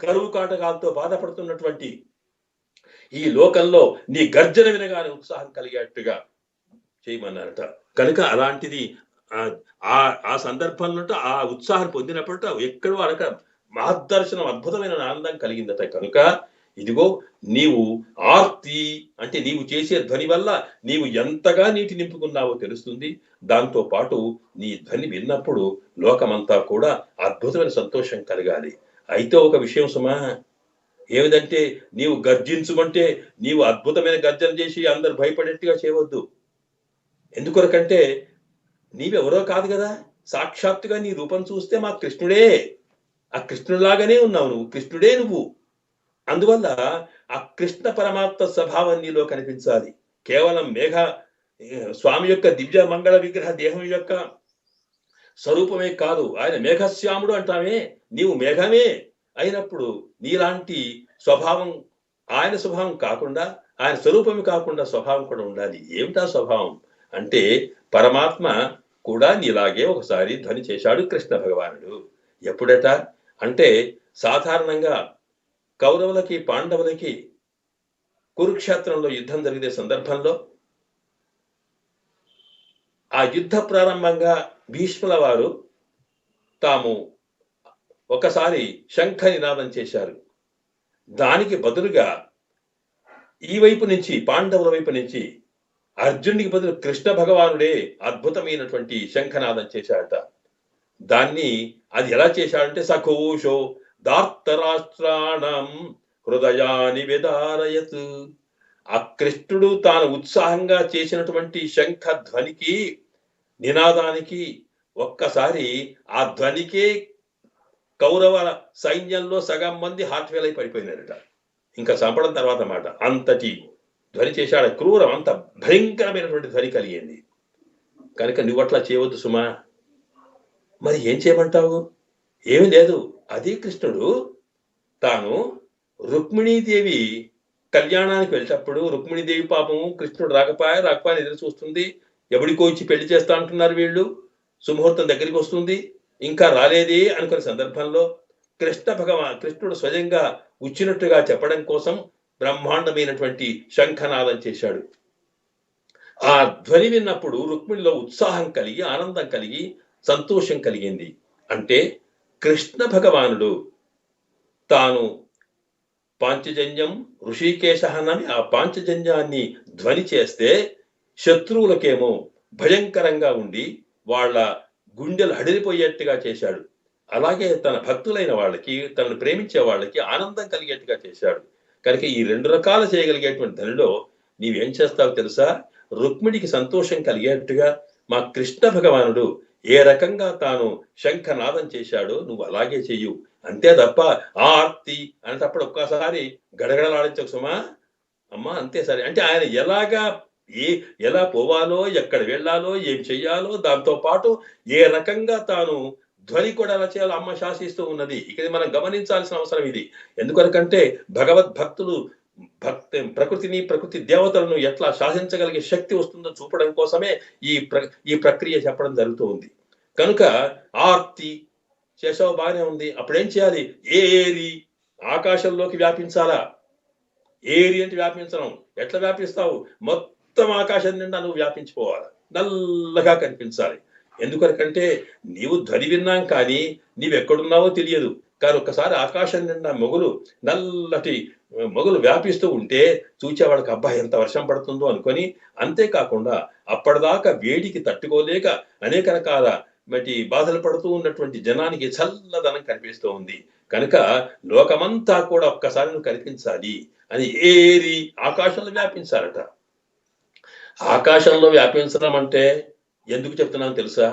A: కరువు కాటకాలతో బాధపడుతున్నటువంటి ఈ లోకంలో నీ గర్జన వినగానే ఉత్సాహం కలిగేట్టుగా చేయమన్నారట. కనుక అలాంటిది ఆ సందర్భంలో ఆ ఉత్సాహం పొందినప్పుడు ఎక్కడో అనక మహద్దర్శనం అద్భుతమైన ఆనందం కలిగిందట. కనుక ఇదిగో నీవు ఆర్తి అంటే నీవు చేసే ధ్వని వల్ల నీవు ఎంతగా నీటి నింపుకున్నావో తెలుస్తుంది. దాంతో పాటు నీ ధ్వని విన్నప్పుడు లోకమంతా కూడా అద్భుతమైన సంతోషం కలగాలి. అయితే ఒక విషయం సుమా, ఏమిటంటే నీవు గర్జించుకుంటే నీవు అద్భుతమైన గర్జన చేసి అందరు భయపడేట్టుగా చేయవద్దు. ఎందుకొరకంటే నీవెవరో కాదు కదా, సాక్షాత్తుగా నీ రూపం చూస్తే మా కృష్ణుడే, ఆ కృష్ణుడిలాగానే ఉన్నావు, నువ్వు కృష్ణుడే నువ్వు. అందువల్ల ఆ కృష్ణ పరమాత్మ స్వభావం నీలో కనిపించాలి. కేవలం స్వామి యొక్క దివ్య మంగళ విగ్రహ దేహం యొక్క స్వరూపమే కాదు, ఆయన మేఘశ్యాముడు అంటామే, నీవు మేఘమే అయినప్పుడు నీలాంటి స్వభావం, ఆయన స్వభావం కాకుండా, ఆయన స్వరూపమే కాకుండా స్వభావం కూడా ఉండాలి. ఏమిటా స్వభావం అంటే పరమాత్మ కూడా నీలాగే ఒకసారి ధ్వని చేశాడు కృష్ణ భగవానుడు. ఎప్పుడట అంటే సాధారణంగా కౌరవులకి పాండవులకి కురుక్షేత్రంలో యుద్ధం జరిగే సందర్భంలో ఆ యుద్ధ ప్రారంభంగా భీష్ముల వారు తాము ఒకసారి శంఖ నినాదం చేశారు. దానికి బదులుగా ఈ వైపు నుంచి పాండవుల వైపు నుంచి అర్జునుడికి బదులు కృష్ణ భగవానుడే అద్భుతమైనటువంటి శంఖనాదం చేశాడట. దాన్ని అది ఎలా చేశాడంటే సఘోషో దార్తరాష్ట్రాణం హృదయాని విదారయత్. ఆ కృష్ణుడు తాను ఉత్సాహంగా చేసినటువంటి శంఖ ధ్వనికి నినాదానికి ఒక్కసారి ఆ ధ్వనికే కౌరవ సైన్యంలో సగం మంది హార్ట్ ఫెయిల్ అయి పడిపోయినారట. ఇంకా చంపడం తర్వాత మాట, అంతటి ధ్వని చేశాడు. క్రూరం, అంత భయంకరమైనటువంటి ధ్వని కలిగింది. కనుక నువ్వు అట్లా చేయవద్దు సుమా. మరి ఏం చేయమంటావు? ఏమి లేదు, అదే కృష్ణుడు తాను రుక్మిణీదేవి కళ్యాణానికి వెళ్ళేటప్పుడు రుక్మిణీదేవి పాపము కృష్ణుడు రాకపోయా ఎదురు చూస్తుంది. ఎవడికో ఇచ్చి పెళ్లి చేస్తా అంటున్నారు వీళ్ళు, సుముహూర్తం దగ్గరికి వస్తుంది, ఇంకా రాలేదే అనుకునే సందర్భంలో కృష్ణుడు స్వయంగా వచ్చినట్టుగా చెప్పడం కోసం బ్రహ్మాండమైనటువంటి శంఖనాదం చేశాడు. ఆ ధ్వని విన్నప్పుడు రుక్మిణిలో ఉత్సాహం కలిగి, ఆనందం కలిగి, సంతోషం కలిగింది. అంటే కృష్ణ భగవానుడు తాను పాంచజన్యం ఋషికేశ అని ఆ పాంచజన్యాన్ని ధ్వని చేస్తే శత్రువులకేమో భయంకరంగా ఉండి వాళ్ళ గుండెలు హడిలిపోయేట్టుగా చేశాడు. అలాగే తన భక్తులైన వాళ్ళకి, తనను ప్రేమించే వాళ్ళకి ఆనందం కలిగేట్టుగా చేశాడు. కనుక ఈ రెండు రకాలు చేయగలిగేటువంటి ధ్వనిలో నీవేం చేస్తావు తెలుసా? రుక్మిణికి సంతోషం కలిగేట్టుగా మా కృష్ణ భగవానుడు ఏ రకంగా తాను శంఖనాదం చేశాడో నువ్వు అలాగే చెయ్యు. అంతే తప్ప ఆర్తి అనేటప్పుడు ఒక్కసారి గడగడలాడించకు సుమా అమ్మా, అంతే సరే. అంటే ఆయన ఎలాగా ఎలా పోవాలో, ఎక్కడ వెళ్ళాలో, ఏం చెయ్యాలో, దాంతో పాటు ఏ రకంగా తాను ధ్వని కూడా ఎలా చేయాలో అమ్మ శాసిస్తూ ఉన్నది. ఇక ఇది మనం గమనించాల్సిన అవసరం ఇది. ఎందుకొరకంటే భగవద్భక్తులు ప్రకృతిని, ప్రకృతి దేవతలను ఎట్లా శాసించగలిగే శక్తి వస్తుందో చూపడం కోసమే ఈ ప్రక్రియ చెప్పడం జరుగుతూ ఉంది. కనుక ఆర్తి చేసావు బాగానే ఉంది. అప్పుడేం చేయాలి? ఏరి ఆకాశంలోకి వ్యాపించాలా? ఏరి అంటే వ్యాపించడం. ఎట్లా వ్యాపిస్తావు? మొత్తం ఆకాశం నిండా నువ్వు వ్యాపించిపోవాలి. నల్లగా కనిపించాలి. ఎందుకొరకంటే నీవు ధ్వని విన్నాం కానీ నీవెక్కడున్నావో తెలియదు. కానీ ఒక్కసారి ఆకాశం నిండా నల్లటి మొగలు వ్యాపిస్తూ ఉంటే చూచేవాడికి అబ్బా ఎంత వర్షం పడుతుందో అనుకొని, అంతేకాకుండా అప్పటిదాకా వేడికి తట్టుకోలేక అనేక రకాల బాధలు పడుతూ ఉన్నటువంటి జనానికి చల్లదనం కనిపిస్తూ ఉంది. కనుక లోకమంతా కూడా ఒక్కసారి నువ్వు కనిపించాలి అని ఏరి ఆకాశంలో వ్యాపించాలట. ఆకాశంలో వ్యాపించడం అంటే ఎందుకు చెప్తున్నాను తెలుసా?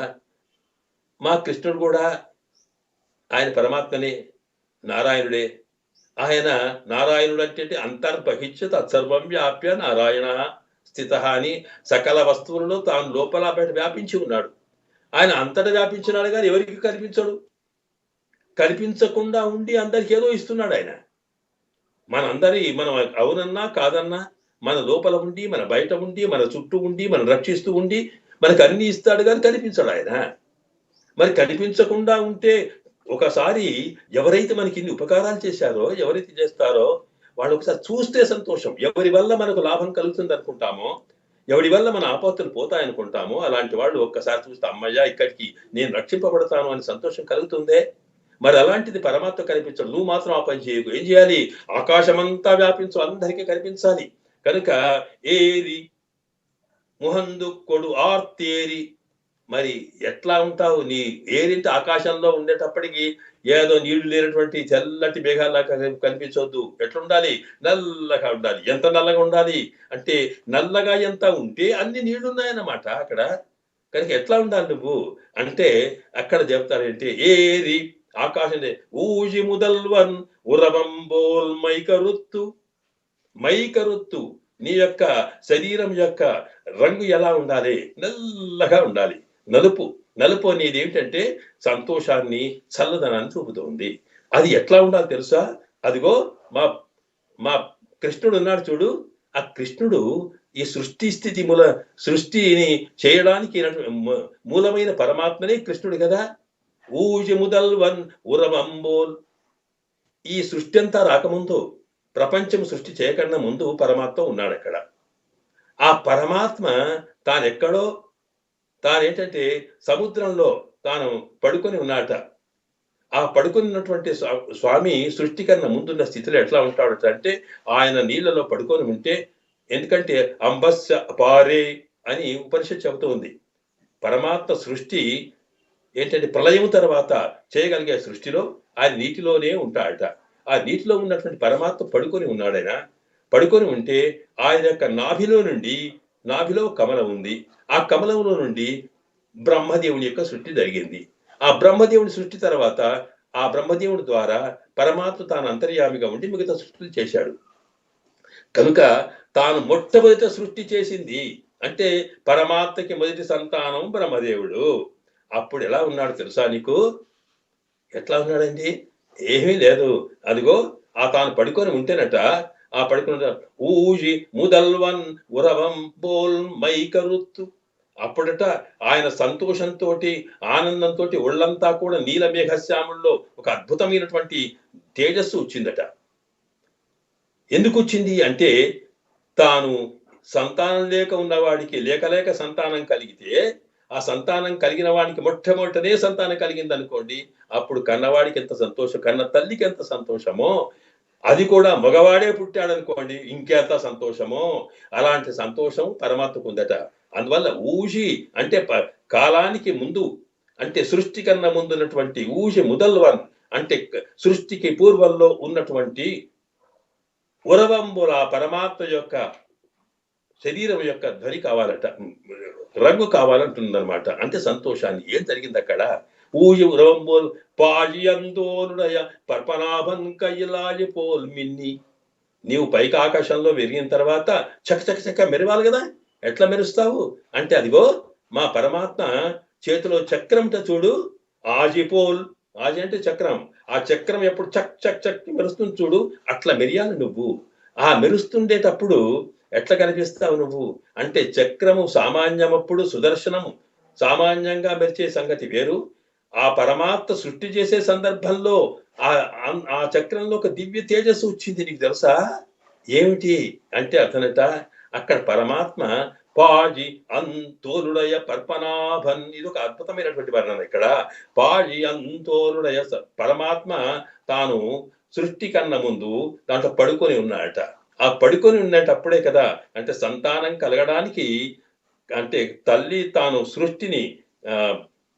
A: మా కృష్ణుడు కూడా ఆయన పరమాత్మనే, నారాయణుడే. ఆయన నారాయణుడు అంటే అంతర్బహిష్య తత్సర్వం వ్యాప్య నారాయణ స్థిత అని సకల వస్తువులలో తాను లోపల బయట వ్యాపించి ఉన్నాడు. ఆయన అంతటా వ్యాపించినాడు కానీ ఎవరికి కనిపించడు. కనిపించకుండా ఉండి అందరికి ఏదో ఇస్తున్నాడు ఆయన. మనం అవునన్నా కాదన్నా మన లోపల ఉండి, మన బయట ఉండి, మన చుట్టూ ఉండి, మనం రక్షిస్తూ ఉండి మనకు అన్ని ఇస్తాడు కానీ కనిపించడు ఆయన. మరి కనిపించకుండా ఉంటే ఒకసారి ఎవరైతే మనకి ఇన్ని ఉపకారాలు చేశారో, ఎవరైతే చేస్తారో వాళ్ళు ఒకసారి చూస్తే సంతోషం. ఎవరి వల్ల మనకు లాభం కలుగుతుంది అనుకుంటామో, ఎవరి వల్ల మన ఆపత్తులు పోతాయనుకుంటామో అలాంటి వాళ్ళు ఒక్కసారి చూస్తే అమ్మయ్య ఇక్కడికి నేను రక్షింపబడతాను అని సంతోషం కలుగుతుందే. మరి అలాంటిది పరమాత్మ కనిపించడు. నువ్వు మాత్రం ఆ పని చేయకు. ఏం చేయాలి? ఆకాశమంతా వ్యాపించు, అందరికీ కనిపించాలి. కనుక ఏరి ముహందు కొడు ఆర్తేరి. మరి ఎట్లా ఉంటావు? నీ ఏరింటి ఆకాశంలో ఉండేటప్పటికి ఏదో నీళ్లు లేనటువంటి తెల్లటి మేఘాల్లాగా కనిపించవద్దు. ఎట్లుండాలి? నల్లగా ఉండాలి. ఎంత నల్లగా ఉండాలి అంటే నల్లగా ఎంత ఉంటే అన్ని నీళ్లు ఉన్నాయన్నమాట అక్కడ. కనుక ఎట్లా ఉండాలి నువ్వు అంటే అక్కడ చెప్తారేంటి? ఏరి ఆకాశం ఊజి ముదల్వన్ ఉరవంబోల్ మైకరుత్తు నీ యొక్క శరీరం యొక్క రంగు ఎలా ఉండాలి? నల్లగా ఉండాలి. నలుపు అనేది ఏంటంటే సంతోషాన్ని, చల్లదనాన్ని చూపుతుంది. అది ఎట్లా ఉండాలి తెలుసా? అదిగో మా కృష్ణుడు ఉన్నాడు చూడు. ఆ కృష్ణుడు ఈ సృష్టిని చేయడానికి మూలమైన పరమాత్మనే కృష్ణుడు కదా. ఊజి ముదల్వన్ ఉరవంబోల్. ఈ సృష్టి అంతా రాకముందు, ప్రపంచం సృష్టి చేయకుండా ముందు పరమాత్మ ఉన్నాడు అక్కడ. ఆ పరమాత్మ తానేంటంటే సముద్రంలో తాను పడుకొని ఉన్నాడట. ఆ పడుకున్నటువంటి స్వామి సృష్టి కన్నా ముందున్న స్థితిలో ఎట్లా ఉంటాడట అంటే ఆయన నీళ్లలో పడుకొని ఉంటే, ఎందుకంటే అంబస్య పారే అని ఉపనిషత్తు చెబుతూ ఉంది. పరమాత్మ సృష్టి ఏంటంటే ప్రళయం తర్వాత చేయగలిగే సృష్టిలో ఆయన నీటిలోనే ఉంటాడట. ఆ నీటిలో ఉన్నటువంటి పరమాత్మ పడుకొని ఉన్నాడాయన. పడుకొని ఉంటే ఆయన యొక్క నాభిలో కమలం ఉంది. ఆ కమలంలో నుండి బ్రహ్మదేవుని యొక్క సృష్టి జరిగింది. ఆ బ్రహ్మదేవుని సృష్టి తర్వాత ఆ బ్రహ్మదేవుడి ద్వారా పరమాత్మ తాను అంతర్యామిగా ఉండి మిగతా సృష్టిలు చేశాడు. కనుక తాను మొట్టమొదట సృష్టి చేసింది అంటే పరమాత్మకి మొదటి సంతానం బ్రహ్మదేవుడు. అప్పుడు ఎలా ఉన్నాడు తెలుసా నీకు? ఎట్లా ఉన్నాడండి? ఏమీ లేదు. అదిగో తాను పడుకొని ఉంటేనట, ఆ పడుకున్న ఊజి ముదల్వన్ ఉరవం బోల్ మైకరుత్తు. అప్పుడట ఆయన సంతోషంతో, ఆనందంతో ఒళ్ళంతా కూడా నీల మేఘశ్యాముల్లో ఒక అద్భుతమైనటువంటి తేజస్సు వచ్చిందట. ఎందుకు వచ్చింది అంటే తాను సంతానం లేక ఉన్నవాడికి లేక సంతానం కలిగితే, ఆ సంతానం కలిగిన వాడికి మొట్టమొదటనే సంతానం కలిగింది అనుకోండి, అప్పుడు కన్నవాడికి ఎంత సంతోషం, కన్న తల్లికి ఎంత సంతోషమో, అది కూడా మగవాడే పుట్టాడనుకోండి ఇంకెంత సంతోషమో. అలాంటి సంతోషం పరమాత్మకు ఉందట. అందువల్ల ఊషి అంటే కాలానికి ముందు, అంటే సృష్టి కన్నా ముందున్నటువంటి ఊషి ముదల్వన్ అంటే సృష్టికి పూర్వంలో ఉన్నటువంటి ఉరవంబుల పరమాత్మ యొక్క శరీరం యొక్క ధ్వని కావాలట, రంగు కావాలంటుందన్నమాట. అంటే సంతోషాన్ని. ఏం జరిగింది అక్కడ? ఊయి ఉరవంబోల్ పాళియందోనుడయ పర్పనాభన్ కయ్యలాలి పోల్ మిన్ని. నీవు పైకి ఆకాశంలో వెరిగిన తర్వాత చక్క మెరవాలి కదా. ఎట్లా మెరుస్తావు అంటే, అదిగో మా పరమాత్మ చేతిలో చక్రంట చూడు, ఆజిపోల్, ఆజి అంటే చక్రం, ఆ చక్రం ఎప్పుడు చక్ చక్ చక్ మెరుస్తుంది చూడు, అట్లా మెరియాలి నువ్వు. ఆ మెరుస్తుండేటప్పుడు ఎట్లా కనిపిస్తావు నువ్వు అంటే, చక్రము సామాన్యమప్పుడు సుదర్శనము సామాన్యంగా మెరిచే సంగతి వేరు. ఆ పరమాత్మ సృష్టి చేసే సందర్భంలో ఆ ఆ చక్రంలో ఒక దివ్య తేజస్సు వచ్చింది, నీకు తెలుసా? ఏమిటి అంటే అతనట, అక్కడ పరమాత్మ పాజి అంతోలుడయ పర్పనాభన్, ఇది ఒక అద్భుతమైనటువంటి వర్ణన ఇక్కడ. పాజి అంతోలుడయ పరమాత్మ తాను సృష్టి కన్నా ముందు దాంట్లో పడుకొని ఉన్నాడట. ఆ పడుకొని ఉండేటప్పుడే కదా, అంటే సంతానం కలగడానికి, అంటే తల్లి తాను సృష్టిని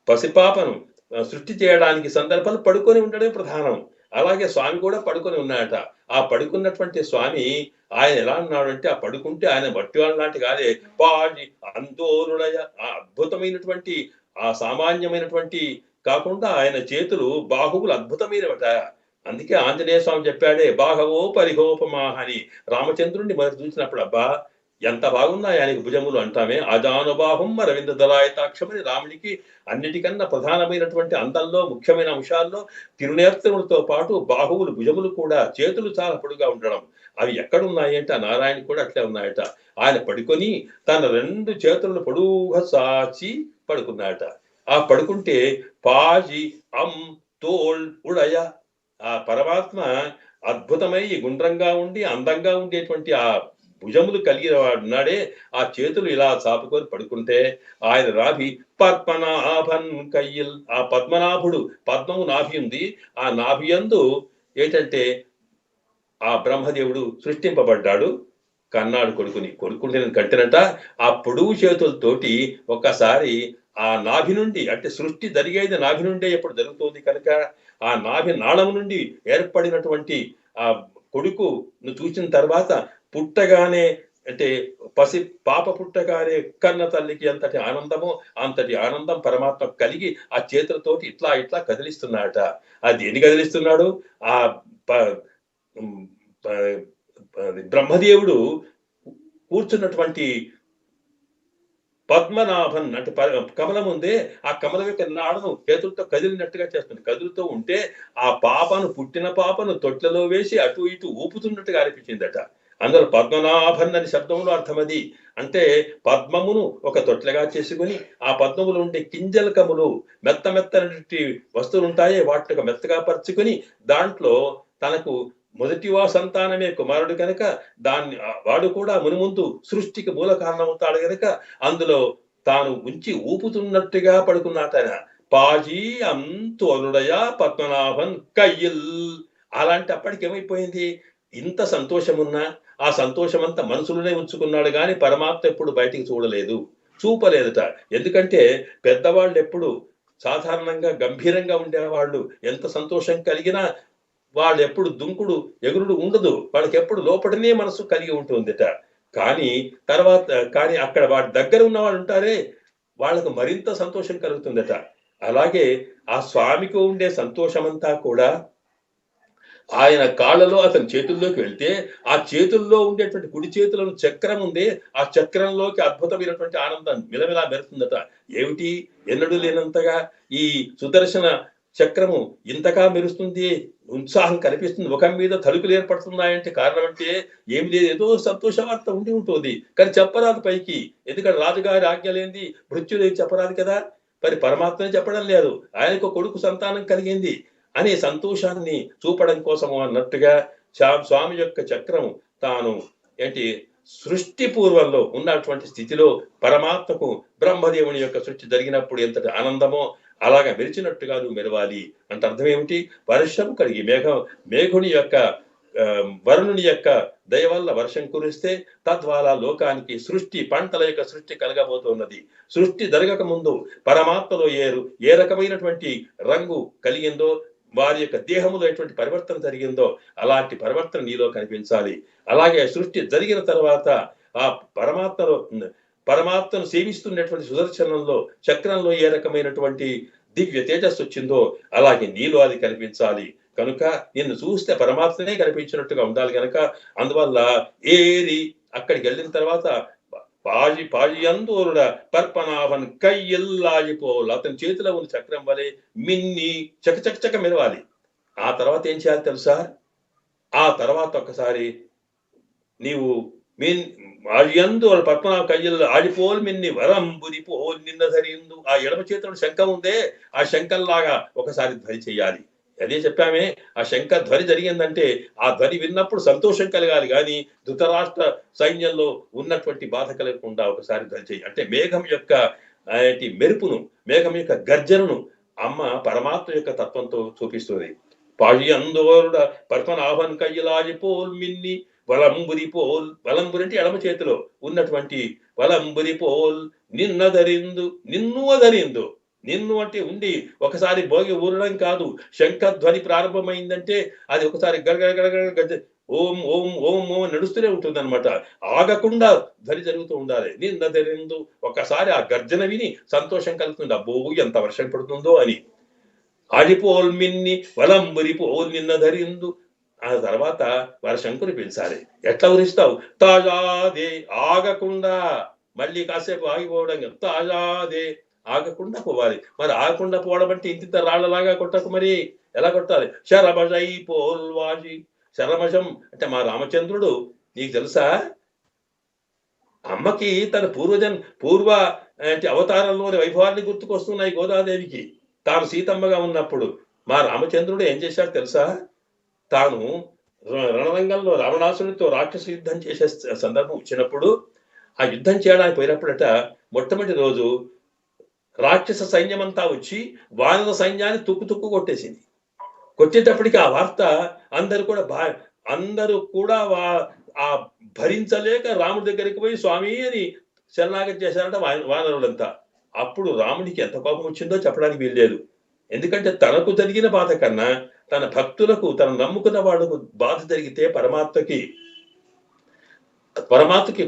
A: పసిపాపను సృష్టి చేయడానికి సందర్భాలు పడుకొని ఉండడం ప్రధానం. అలాగే స్వామి కూడా పడుకొని ఉన్నాడట. ఆ పడుకున్నటువంటి స్వామి ఆయన ఎలా ఉన్నాడంటే, ఆ పడుకుంటే ఆయన మట్టి వాళ్ళ లాంటి కాదే, పాడి అందోరుడయ, ఆ అద్భుతమైనటువంటి ఆ సామాన్యమైనటువంటి కాకుండా ఆయన చేతులు బాహువులు అద్భుతమైనవట. అందుకే ఆంజనేయ స్వామి చెప్పాడే, బాహవో పరిహోపమాహ అని. రామచంద్రుణ్ణి మరి చూసినప్పుడు అబ్బా ఎంత బాగున్నాయి ఆయనకి భుజములు అంటామే, అజానుబాహుం రవీంద్ర దళాయతాక్షమని రాముడికి అన్నిటికన్నా ప్రధానమైనటువంటి అందంలో ముఖ్యమైన అంశాల్లో తిరునేత్రములతో పాటు బాహువులు భుజములు కూడా, చేతులు చాలా పొడుగా ఉండడం, అవి ఎక్కడున్నాయి అంటే ఆ నారాయణ కూడా అట్లే ఉన్నాయట. ఆయన పడుకొని తన 2 చేతులను పొడుగా సాచి పడుకున్నాడట. ఆ పడుకుంటే పాజి అం తోల్ ఉడయ, ఆ పరమాత్మ అద్భుతమై గుండ్రంగా ఉండి అందంగా ఉండేటువంటి ఆ భుజములు కలిగిన వాడున్నాడే, ఆ చేతులు ఇలా చాపుకొని పడుకుంటే ఆయన రాభి పద్మనాభన్ కయ్యిల్, ఆ పద్మనాభుడు, పద్మము నాభి ఉంది, ఆ నాభి యందు ఏంటంటే ఆ బ్రహ్మదేవుడు సృష్టింపబడ్డాడు. కన్నాడు కొడుకుని, కొడుకుంటే కంటేనట ఆ పొడుగు చేతులతోటి ఒక్కసారి ఆ నాభి నుండి, అంటే సృష్టి జరిగేది నాభి నుండే ఎప్పుడు జరుగుతుంది కనుక, ఆ నాభి నాళం నుండి ఏర్పడినటువంటి ఆ కొడుకును చూసిన తర్వాత పుట్టగానే, అంటే పసి పాప పుట్టగానే కన్న తల్లికి ఎంతటి ఆనందమో అంతటి ఆనందం పరమాత్మ కలిగి ఆ చేతులతోటి ఇట్లా ఇట్లా కదిలిస్తున్నాడట. అది దేన్ని కదిలిస్తున్నాడు? ఆ బ్రహ్మదేవుడు కూర్చున్నటువంటి పద్మనాభన్ అంటే కమలం ఉందే, ఆ కమలం యొక్క నాడను చేతులతో కదిలినట్టుగా చేస్తుంది. కదులుతూ ఉంటే ఆ పాపను, పుట్టిన పాపను తొట్లలో వేసి అటు ఇటు ఊపుతున్నట్టుగా అనిపించిందట. అందులో పద్మనాభన్ అని శబ్దంలో అర్థం అది. అంటే పద్మమును ఒక తొట్లగా చేసుకుని, ఆ పద్మములు ఉండే కింజలకములు మెత్త మెత్తనటువంటి వస్తువులు ఉంటాయే, వాటిని మెత్తగా పరుచుకొని దాంట్లో తనకు మొదటి సంతానమే కుమారుడు కనుక దాన్ని వాడు కూడా మునుముందు సృష్టికి మూల కారణమవుతాడు కనుక అందులో తాను ఉంచి ఊపుతున్నట్టుగా పడుకున్నాటన. పాజీ అంతోలుడయ పద్మనాభన్ కయ్యిల్. అలాంటి అప్పటికి ఏమైపోయింది, ఇంత సంతోషమున్నా ఆ సంతోషమంతా మనసులోనే ఉంచుకున్నాడు గాని పరమాత్మ ఎప్పుడు బయటికి చూడలేదు, చూపలేదట. ఎందుకంటే పెద్దవాళ్ళు ఎప్పుడు సాధారణంగా గంభీరంగా ఉండేవాళ్ళు, ఎంత సంతోషం కలిగినా వాళ్ళు ఎప్పుడు దుంకుడు ఎగురుడు ఉండదు, వాళ్ళకి ఎప్పుడు లోపలనే మనసు కలిగి ఉంటుందిట. కానీ అక్కడ వాడి దగ్గర ఉన్న వాళ్ళు ఉంటారే, వాళ్ళకు మరింత సంతోషం కలుగుతుందట. అలాగే ఆ స్వామికి ఉండే సంతోషమంతా కూడా ఆయన కాళ్ళలో అతని చేతుల్లోకి వెళ్తే, ఆ చేతుల్లో ఉండేటువంటి కుడి చేతులను చక్రం ఉంది, ఆ చక్రంలోకి అద్భుతమైనటువంటి ఆనందం మిలమిలా మెరుతుందట. ఏమిటి, ఎన్నడూ లేనంతగా ఈ సుదర్శన చక్రము ఇంతగా మెరుస్తుంది, ఉత్సాహం కనిపిస్తుంది, ముఖం మీద తలుపులు ఏర్పడుతున్నాయంటే కారణం అంటే ఏమి లేదు, ఏదో సంతోష వార్త ఉండి ఉంటుంది, కానీ చెప్పరాదు పైకి. ఎందుకంటే రాజుగారి ఆజ్ఞ లేనిది మృత్యులేదు చెప్పరాదు కదా. మరి పరమాత్మని చెప్పడం లేదు, ఆయనకు కొడుకు సంతానం కలిగింది అనే సంతోషాన్ని చూపడం కోసము అన్నట్టుగా స్వామి యొక్క చక్రము తాను ఏంటి సృష్టి పూర్వంలో ఉన్నటువంటి స్థితిలో పరమాత్మకు బ్రహ్మదేవుని యొక్క సృష్టి జరిగినప్పుడు ఎంతటి ఆనందమో అలాగా మెరిచినట్టుగా నువ్వు మెరవాలి అంటే అర్థం ఏమిటి, వర్షం కలిగి మేఘుని యొక్క వరుణుని యొక్క దయ వల్ల వర్షం కురిస్తే తద్వారా లోకానికి సృష్టి, పంటల యొక్క సృష్టి కలగబోతున్నది. సృష్టి జరగక ముందు పరమాత్మలో ఏ రకమైనటువంటి రంగు కలిగిందో, వారి యొక్క దేహములో ఎటువంటి పరివర్తన జరిగిందో అలాంటి పరివర్తన నీలో కనిపించాలి. అలాగే సృష్టి జరిగిన తర్వాత ఆ పరమాత్మను సేవిస్తున్నటువంటి సుదర్శనంలో చక్రంలో ఏ రకమైనటువంటి దివ్య తేజస్సు వచ్చిందో అలాగే నీలో అది కనిపించాలి. కనుక నిన్ను చూస్తే పరమాత్మనే కనిపించినట్టుగా ఉండాలి కనుక అందువల్ల ఏరి అక్కడికి వెళ్ళిన తర్వాత పాజియందోరుడ పర్పనాభన్ కయ్యెల్లాగిపోవాలి. అతని చేతిలో ఉన్న చక్రం వలె మిన్ని చకచక మెరవాలి. ఆ తర్వాత ఏం చేయాలి తెలుసా? ఆ తర్వాత ఒక్కసారి నీవు మీన్ ఆడియందు పద్మనాభ కయ్యలు ఆడిపోల్ మిన్ని వరంబుది పోల్ నిన్న ధరిందు. ఆ ఎడమ చేతిలో శంఖం ఉందే, ఆ శంఖంలాగా ఒకసారి ధ్వని చేయాలి. అదే చెప్పామే, ఆ శంఖ ధ్వని జరిగిందంటే ఆ ధ్వని విన్నప్పుడు సంతోషం కలగాలి, కానీ ధృతరాష్ట్ర సైన్యంలో ఉన్నటువంటి బాధ కలగకుండా ఒకసారి ధ్వని చేయి. అంటే మేఘం యొక్క మెరుపును, మేఘం యొక్క గర్జనను అమ్మ పరమాత్మ యొక్క తత్వంతో చూపిస్తుంది. పాజియందోరుడ పద్మనాభన్ కయ్యలాగి పోల్ మిన్ని వలంబురి పోల్, వలంబురి అంటే ఎడమ చేతిలో ఉన్నటువంటి వలంబురి పోల్ నిన్నదరిందు, నిన్ను అదరిందు. నిన్ను అంటే ఉండి ఒకసారి భోగి ఊరడం కాదు, శంఖధ్వని ప్రారంభమైందంటే అది ఒకసారి గడగడ ఓం ఓం ఓం ఓం నడుస్తూనే ఉంటుంది అనమాట. ఆగకుండా ధ్వని జరుగుతూ ఉండాలి. నిన్నదరిందు, ఒకసారి ఆ గర్జన విని సంతోషం కలుగుతుంది. అబ్బో ఎంత వర్షం పడుతుందో అని. ఆడిపోల్ మిన్ని వలంబురి పోల్ నిన్న ధరిందు. ఆ తర్వాత వర్షం కురిపించాలి. ఎట్లా కురిస్తావు? తాజాదే, ఆగకుండా, మళ్ళీ కాసేపు ఆగిపోవడం, తాజాదే ఆగకుండా పోవాలి. మరి ఆగకుండా పోవడం అంటే ఇంత రాళ్లలాగా కొట్టకు, మరి ఎలా కొట్టాలి? శరభజై పోల్వాజి. శరభజం అంటే మా రామచంద్రుడు, నీకు తెలుసా, అమ్మకి తన పూర్వ అవతారంలోని వైభవాన్ని గుర్తుకొస్తున్నాయి గోదాదేవికి. తాను సీతమ్మగా ఉన్నప్పుడు మా రామచంద్రుడు ఏం చేశాడు తెలుసా? తాను రణరంగంలో రావణాసుడితో రాక్షస యుద్ధం చేసే సందర్భం వచ్చినప్పుడు, ఆ యుద్ధం చేయడానికి పోయినప్పుడట మొట్టమొదటి రోజు రాక్షస సైన్యమంతా వచ్చి వానర సైన్యాన్ని తుక్కు కొట్టేసింది. కొట్టేటప్పటికి ఆ వార్త అందరూ కూడా ఆ భరించలేక రాముడి దగ్గరికి పోయి స్వామి అని శరణాగతి చేశారంట వానరులంతా. అప్పుడు రాముడికి ఎంత కోపం వచ్చిందో చెప్పడానికి వీల్లేదు. ఎందుకంటే తనకు జరిగిన బాధ కన్నా తన భక్తులకు, తను నమ్ముకున్న వాళ్ళకు బాధ జరిగితే పరమాత్మకి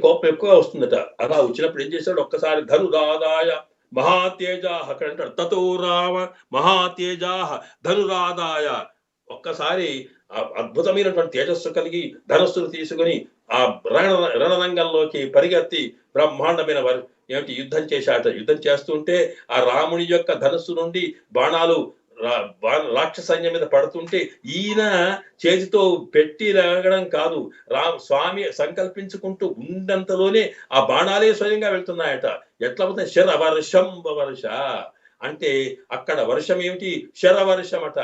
A: కోపం ఎక్కువ వస్తుందట. అలా వచ్చినప్పుడు ఏం చేశాడు? ఒక్కసారి ధనురాదాయ మహాతేజా, అక్కడ అంటాడు తతో రామ మహాతేజా ధనురాదాయ. ఒక్కసారి అద్భుతమైనటువంటి తేజస్సు కలిగి ధనస్సును తీసుకుని ఆ రణరంగంలోకి పరిగెత్తి బ్రహ్మాండమైన యుద్ధం చేశాట. యుద్ధం చేస్తుంటే ఆ రాముని యొక్క ధనస్సు నుండి బాణాలు రాక్షస సైన్యం మీద పడుతుంటే ఈయన చేతితో పెట్టి లాగడం కాదు, స్వామి సంకల్పించుకుంటూ ఉండంతలోనే ఆ బాణాలే స్వయంగా వెళ్తున్నాయట. ఎట్లా అవుతుంది? శరవర్షం వర్ష అంటే అక్కడ వర్షం ఏమిటి? శరవర్షం అట.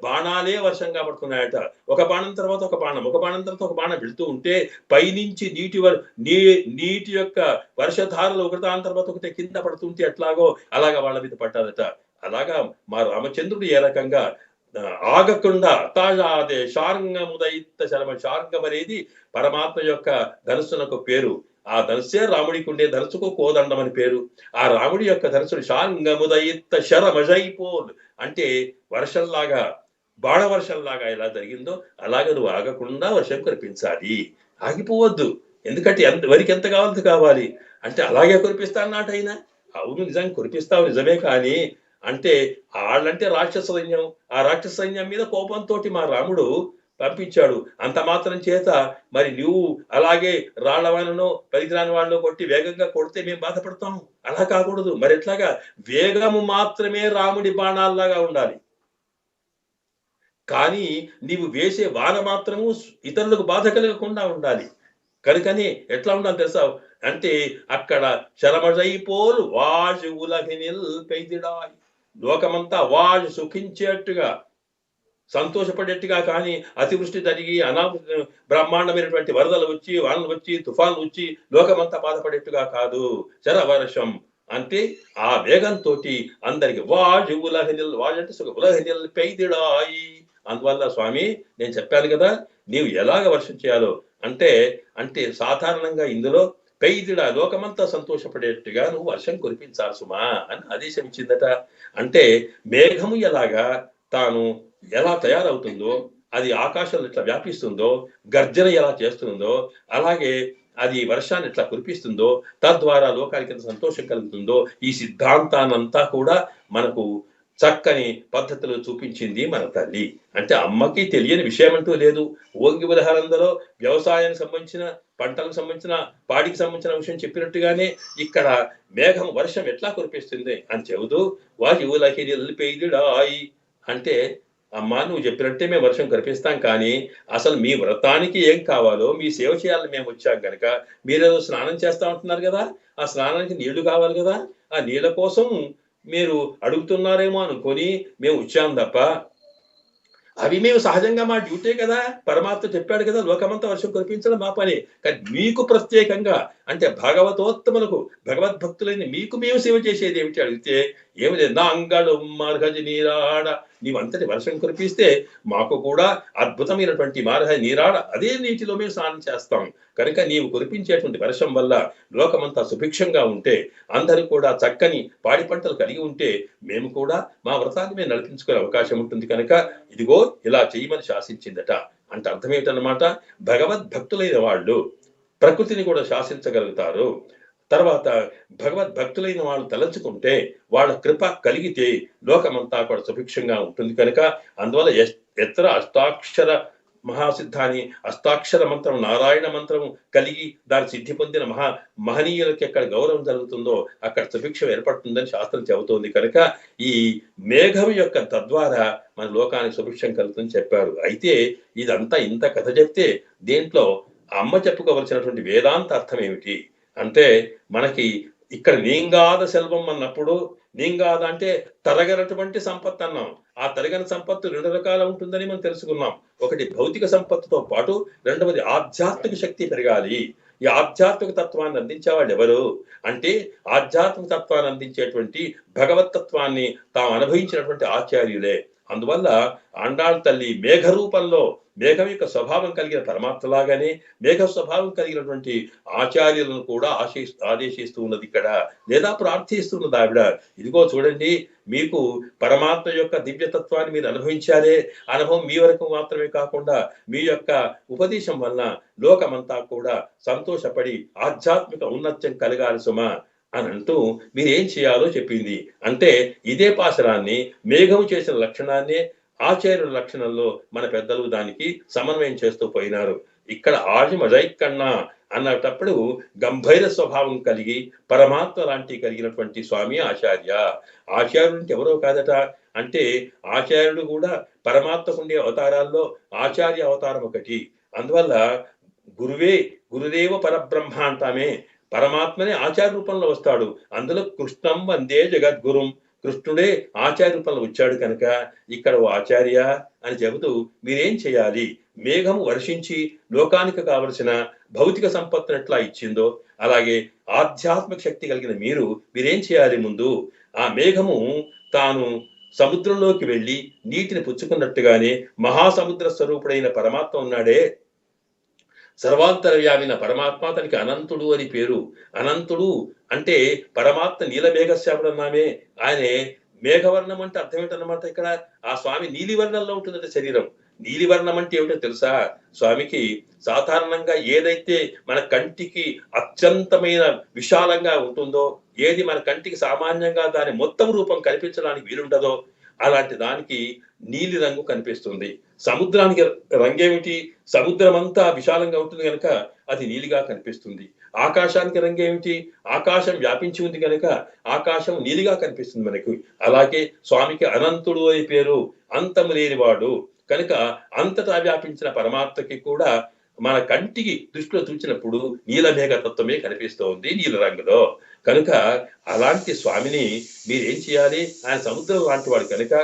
A: బాణాలే వర్షంగా పడుతున్నాయట. ఒక బాణం తర్వాత ఒక బాణం, ఒక బాణం తర్వాత ఒక బాణం వెళ్తూ ఉంటే పైనుంచి నీటి యొక్క వర్షధారలు ఒకదాని తర్వాత ఒకటి కింద పడుతుంటే ఎట్లాగో అలాగా వాళ్ళ మీద పట్టాదట. అలాగా మా రామచంద్రుడు ఏ రకంగా ఆగకుండా తాజాదే శార్ంగముదయిత్త శరమ. శార్ంగం అనేది పరమాత్మ యొక్క ధనుస్సునకు పేరు. ఆ ధనుస్సే రాముడికి ఉండే ధనుసుకు కోదండం అని పేరు. ఆ రాముడి యొక్క ధనుసుడు శార్ంగముదయిత్త శరమజైపోల్ అంటే వర్షంలాగా, బాణవర్షంలాగా ఎలా జరిగిందో అలాగే నువ్వు ఆగకుండా వర్షం కురిపించాలి. ఆగిపోవద్దు. ఎందుకంటే వరికి ఎంత కావాలంత కావాలి అంటే అలాగే కురిపిస్తానన్నమాట అయినా. అవును, నిజంగా కురిపిస్తావు, నిజమే. కానీ అంటే వాళ్ళంటే రాక్షస సైన్యం, ఆ రాక్షస సైన్యం మీద కోపంతో మా రాముడు పంపించాడు. అంత మాత్రం చేత మరి నువ్వు అలాగే రాళ్లవానో పరికరాని వాళ్ళు కొట్టి వేగంగా కొడితే మేము బాధపడతాం. అలా కాకూడదు. మరి ఎట్లాగా? వేగము మాత్రమే రాముడి బాణాల్లాగా ఉండాలి, కానీ నీవు వేసే వాన మాత్రము ఇతరులకు బాధ కలగకుండా ఉండాలి. కనుకని ఎట్లా ఉండాలి తెలుసా? అంటే అక్కడ శరమజైపోలు వాజు ఉలహినిల్ పెయిదిడాయి. లోకమంతా వాజు సుఖించేట్టుగా, సంతోషపడేట్టుగా, కానీ అతివృష్టి జరిగి బ్రహ్మాండమైనటువంటి వరదలు వచ్చి, వానలు వచ్చి, తుఫాన్లు వచ్చి లోకమంతా బాధపడేట్టుగా కాదు. శరవర్షం అంటే ఆ వేగంతో అందరికి వాజు ఉలహినిల్, వాజు అంటే సుఖ, ఉలహినిల్ పెయిదిడాయి. అందువల్ల స్వామి నేను చెప్పాను కదా నీవు ఎలాగ వర్షం చేయాలో అంటే సాధారణంగా ఇందులో పెయిదిడా, లోకమంతా సంతోషపడేట్టుగా నువ్వు వర్షం కురిపించాలి సుమా అని ఆదేశం ఇచ్చిందట. అంటే మేఘము ఎలాగా తాను ఎలా తయారవుతుందో, అది ఆకాశంలో ఎట్లా వ్యాపిస్తుందో, గర్జన ఎలా చేస్తుందో, అలాగే అది వర్షాన్ని ఎట్లా కురిపిస్తుందో, తద్వారా లోకానికి ఎంత సంతోషం కలుగుతుందో, ఈ సిద్ధాంతానంతా కూడా మనకు చక్కని పద్ధతులు చూపించింది మన తల్లి. అంటే అమ్మకి తెలియని విషయం అంటూ లేదు. ఓంగి ఉదాహరణలో వ్యవసాయానికి సంబంధించిన, పంటలకు సంబంధించిన, పాడికి సంబంధించిన విషయం చెప్పినట్టుగానే ఇక్కడ మేఘం వర్షం ఎట్లా కురిపిస్తుంది అని చెబుతూ వాయువులకి నిలిపెయ్యుడాయి అంటే అమ్మా నువ్వు చెప్పినట్టే మేము వర్షం కురిపిస్తాం, కానీ అసలు మీ వ్రతానికి ఏం కావాలో మీ సేవ చేయాలని మేము వచ్చాం కనుక మీరేదో స్నానం చేస్తా ఉంటున్నారు కదా, ఆ స్నానానికి నీళ్లు కావాలి కదా, ఆ నీళ్ళ కోసం మీరు అడుగుతున్నారేమో అనుకొని మేము వచ్చాం తప్ప అవి మేము సహజంగా మా డ్యూటీ కదా. పరమాత్మ చెప్పాడు కదా లోకమంతా వర్షం కురిపించడం మా పని. కానీ మీకు ప్రత్యేకంగా అంటే భగవతోత్తములకు భగవద్భక్తులైన మీకు మేము సేవ చేసేది ఏమిటి అడిగితే ఏమి లేదు. నా అంగడు మార్గజి నీరాడ నీవంతటి వర్షం కురిపిస్తే మాకు కూడా అద్భుతమైనటువంటి మార్గ నీరాడ అదే నీటిలో మేము స్నానం చేస్తాం. కనుక నీవు కురిపించేటువంటి వర్షం వల్ల లోకమంతా సుభిక్షంగా ఉంటే, అందరూ కూడా చక్కని పాడి పంటలు కలిగి ఉంటే మేము కూడా మా వ్రతాన్ని మేము నడిపించుకునే అవకాశం ఉంటుంది. కనుక ఇదిగో ఇలా చేయమని శాసించిందట. అంటే అర్థం ఏంటన్నమాట, భగవద్భక్తులైన వాళ్ళు ప్రకృతిని కూడా శాసించగలుగుతారు. తర్వాత భగవద్భక్తులైన వాళ్ళు తలంచుకుంటే వాళ్ళ కృప కలిగితే లోకమంతా కూడా సుభిక్షంగా ఉంటుంది. కనుక అందువల్ల ఎత్ర అష్టాక్షర మహాసిద్ధాన్ని అష్టాక్షర మంత్రం నారాయణ మంత్రం కలిగి దాని సిద్ధి పొందిన మహనీయులకి ఎక్కడ గౌరవం జరుగుతుందో అక్కడ సుభిక్షం ఏర్పడుతుందని శాస్త్రం చెబుతోంది. కనుక ఈ మేఘం యొక్క తద్వారా మన లోకానికి సుభిక్షం కలుగుతుందని చెప్పారు. అయితే ఇదంతా ఇంత కథ చెప్తే దీంట్లో అమ్మ చెప్పుకోవలసినటువంటి వేదాంత అర్థం ఏమిటి అంటే, మనకి ఇక్కడ నీంగాద సెల్వం అన్నప్పుడు నీంగాద అంటే తరగనటువంటి సంపత్తు అన్నాం. ఆ తరగని సంపత్తు రెండు రకాల ఉంటుందని మనం తెలుసుకున్నాం. ఒకటి భౌతిక సంపత్తుతో పాటు రెండవది ఆధ్యాత్మిక శక్తి పెరగాలి. ఈ ఆధ్యాత్మిక తత్వాన్ని అందించేవాళ్ళు ఎవరు అంటే ఆధ్యాత్మిక తత్వాన్ని అందించేటువంటి భగవత్ తత్వాన్ని తాము అనుభవించినటువంటి ఆచార్యులే. అందువల్ల ఆండాళ్ తల్లి మేఘ రూపంలో మేఘం యొక్క స్వభావం కలిగిన పరమాత్మలాగానే మేఘ స్వభావం కలిగినటువంటి ఆచార్యులను కూడా ఆదేశిస్తూ ఉన్నది ఇక్కడ, లేదా ప్రార్థిస్తున్నది ఆవిడ. ఇదిగో చూడండి, మీకు పరమాత్మ యొక్క దివ్యతత్వాన్ని మీరు అనుభవించారే, అనుభవం మీ వరకు మాత్రమే కాకుండా మీ యొక్క ఉపదేశం వలన లోకమంతా కూడా సంతోషపడి ఆధ్యాత్మిక ఉన్నత్యం కలగాలి సుమా అని అంటూ మీరేం చేయాలో చెప్పింది. అంటే ఇదే పాశరాన్ని మేఘము చేసిన లక్షణాన్ని ఆచార్యుల లక్షణంలో మన పెద్దలు దానికి సమన్వయం చేస్తూ పోయినారు. ఇక్కడ ఆర్యమజైకన్నా అన్నటప్పుడు గంభీర స్వభావం కలిగి పరమాత్మ లాంటి కలిగినటువంటి స్వామి ఆచార్య. ఆచార్యుడు అంటే ఎవరో కాదట, అంటే ఆచార్యుడు కూడా పరమాత్మకు ఉండే అవతారాల్లో ఆచార్య అవతారం ఒకటి. అందువల్ల గురుదేవ పరబ్రహ్మ అంటామే, పరమాత్మనే ఆచార్య రూపంలో వస్తాడు. అందులో కృష్ణం వందే జగద్గురుం, కృష్ణుడే ఆచార్య రూపంలో వచ్చాడు. కనుక ఇక్కడ ఓ ఆచార్య అని చెబుతూ మీరేం చేయాలి, మేఘము వర్షించి లోకానికి కావలసిన భౌతిక సంపత్తును ఎట్లా ఇచ్చిందో అలాగే ఆధ్యాత్మిక శక్తి కలిగిన మీరేం చేయాలి, ముందు ఆ మేఘము తాను సముద్రంలోకి వెళ్ళి నీటిని పుచ్చుకున్నట్టుగానే మహాసముద్ర స్వరూపుడైన పరమాత్మ ఉన్నాడే, సర్వాంతరవ్యామిన పరమాత్మ, తనకి అనంతుడు అని పేరు. అనంతుడు అంటే పరమాత్మ నీలమేఘశ్యాముడు అన్నామే. ఆయనే మేఘవర్ణం అంటే అర్థం ఏంటన్నమాట, ఇక్కడ ఆ స్వామి నీలివర్ణంలో ఉంటుందంటే శరీరం. నీలివర్ణం అంటే ఏమిటో తెలుసా, స్వామికి సాధారణంగా ఏదైతే మన కంటికి అత్యంతమైన విశాలంగా ఉంటుందో, ఏది మన కంటికి సామాన్యంగా దాని మొత్తం రూపం కనిపించడానికి వీలుండదో అలాంటి దానికి నీలి రంగు కనిపిస్తుంది. సముద్రానికి రంగేమిటి, సముద్రం అంతా విశాలంగా ఉంటుంది కనుక అది నీలిగా కనిపిస్తుంది. ఆకాశానికి రంగేమిటి, ఆకాశం వ్యాపించి ఉంది కనుక ఆకాశం నీలిగా కనిపిస్తుంది మనకు. అలాగే స్వామికి అనంతుడు అని పేరు, అంతము లేనివాడు కనుక అంతటా వ్యాపించిన పరమాత్మకి కూడా మన కంటికి దృష్టిలో చూచినప్పుడు నీలమేఘ తత్వమే కనిపిస్తోంది నీల రంగులో. కనుక అలాంటి స్వామిని మీరేం చేయాలి, ఆయన సముద్రం లాంటి వాడు కనుక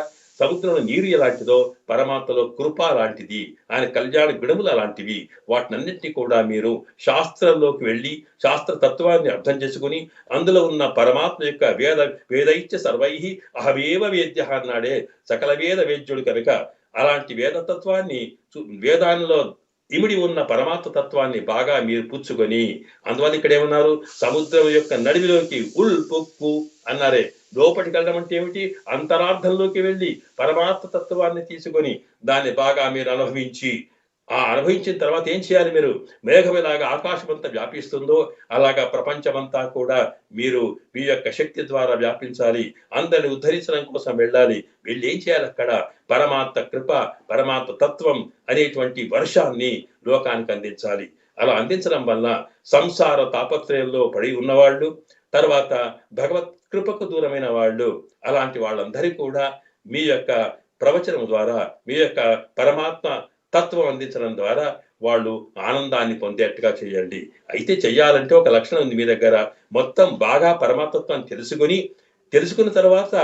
A: సముద్రంలో నీరు ఎలాంటిదో పరమాత్మలో కృప లాంటిది, ఆయన కళ్యాణ గుణములు అలాంటివి. వాటినన్నింటినీ కూడా మీరు శాస్త్రంలోకి వెళ్ళి శాస్త్ర తత్వాన్ని అర్థం చేసుకుని అందులో ఉన్న పరమాత్మ యొక్క వేదైత్య సర్వైహి అహమేవ వేద్య అన్నాడే, సకల వేద వేద్యుడు కనుక అలాంటి వేదతత్వాన్ని వేదాల్లో ఇమిడి ఉన్న పరమాత్మ తత్వాన్ని బాగా మీరు పుచ్చుకొని, అందువల్ల ఇక్కడ ఏమన్నారు, సముద్రం యొక్క నడివిలోకి పొక్కు అన్నారే. లోపలికి వెళ్ళడం అంటే ఏమిటి, అంతరార్థంలోకి వెళ్ళి పరమాత్మ తత్వాన్ని తీసుకొని దాన్ని బాగా మీరు అనుభవించి ఆ అనుభవించిన తర్వాత ఏం చేయాలి మీరు? మేఘం ఎలాగా ఆకాశమంతా వ్యాపిస్తుందో, అలాగా ప్రపంచమంతా కూడా మీరు మీ యొక్క శక్తి ద్వారా వ్యాపించాలి. అందరిని ఉద్ధరించడం కోసం వెళ్ళాలి. వెళ్లి ఏం చేయాలి అక్కడ? పరమాత్మ కృప, పరమాత్మ తత్వం అనేటువంటి వర్షాన్ని లోకానికి అందించాలి. అలా అందించడం వల్ల సంసార తాపత్రయంలో పడి ఉన్నవాళ్ళు, తర్వాత భగవత్ కృపకు దూరమైన వాళ్ళు, అలాంటి వాళ్ళందరికీ కూడా మీ యొక్క ప్రవచనం ద్వారా, మీ యొక్క పరమాత్మ తత్వం అందించడం ద్వారా వాళ్ళు ఆనందాన్ని పొందేట్టుగా చేయండి. అయితే చెయ్యాలంటే ఒక లక్షణం ఉంది మీ దగ్గర. మొత్తం బాగా పరమాత్మత్వాన్ని తెలుసుకున్న తర్వాత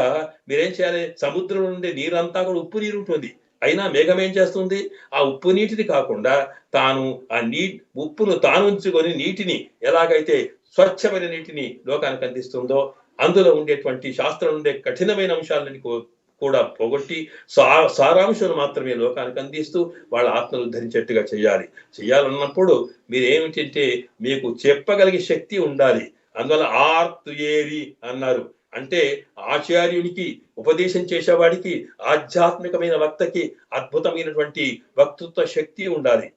A: మీరేం చేయాలి? సముద్రం నుండి నీరంతా కూడా ఉప్పు నీరు ఉంటుంది. అయినా మేఘం ఏం చేస్తుంది? ఆ ఉప్పు నీటిని కాకుండా తాను ఆ ఉప్పును తాను ఉంచుకొని నీటిని ఎలాగైతే స్వచ్ఛమైన నీటిని లోకానికి అందిస్తుందో, అందులో ఉండేటువంటి శాస్త్రం ఉండే కఠినమైన అంశాలని కూడా పోగొట్టి సారాంశాలు మాత్రమే లోకానికి అందిస్తూ వాళ్ళ ఆత్మను ఉద్ధరించేట్టుగా చేయాలన్నప్పుడు మీరు ఏమిటంటే మీకు చెప్పగలిగే శక్తి ఉండాలి. అందువల్ల ఆర్త్ ఏరి అన్నారు. అంటే ఆచార్యునికి ఉపదేశం చేసేవాడికి, ఆధ్యాత్మికమైన వక్తకి అద్భుతమైనటువంటి వక్తృత్వ శక్తి ఉండాలి.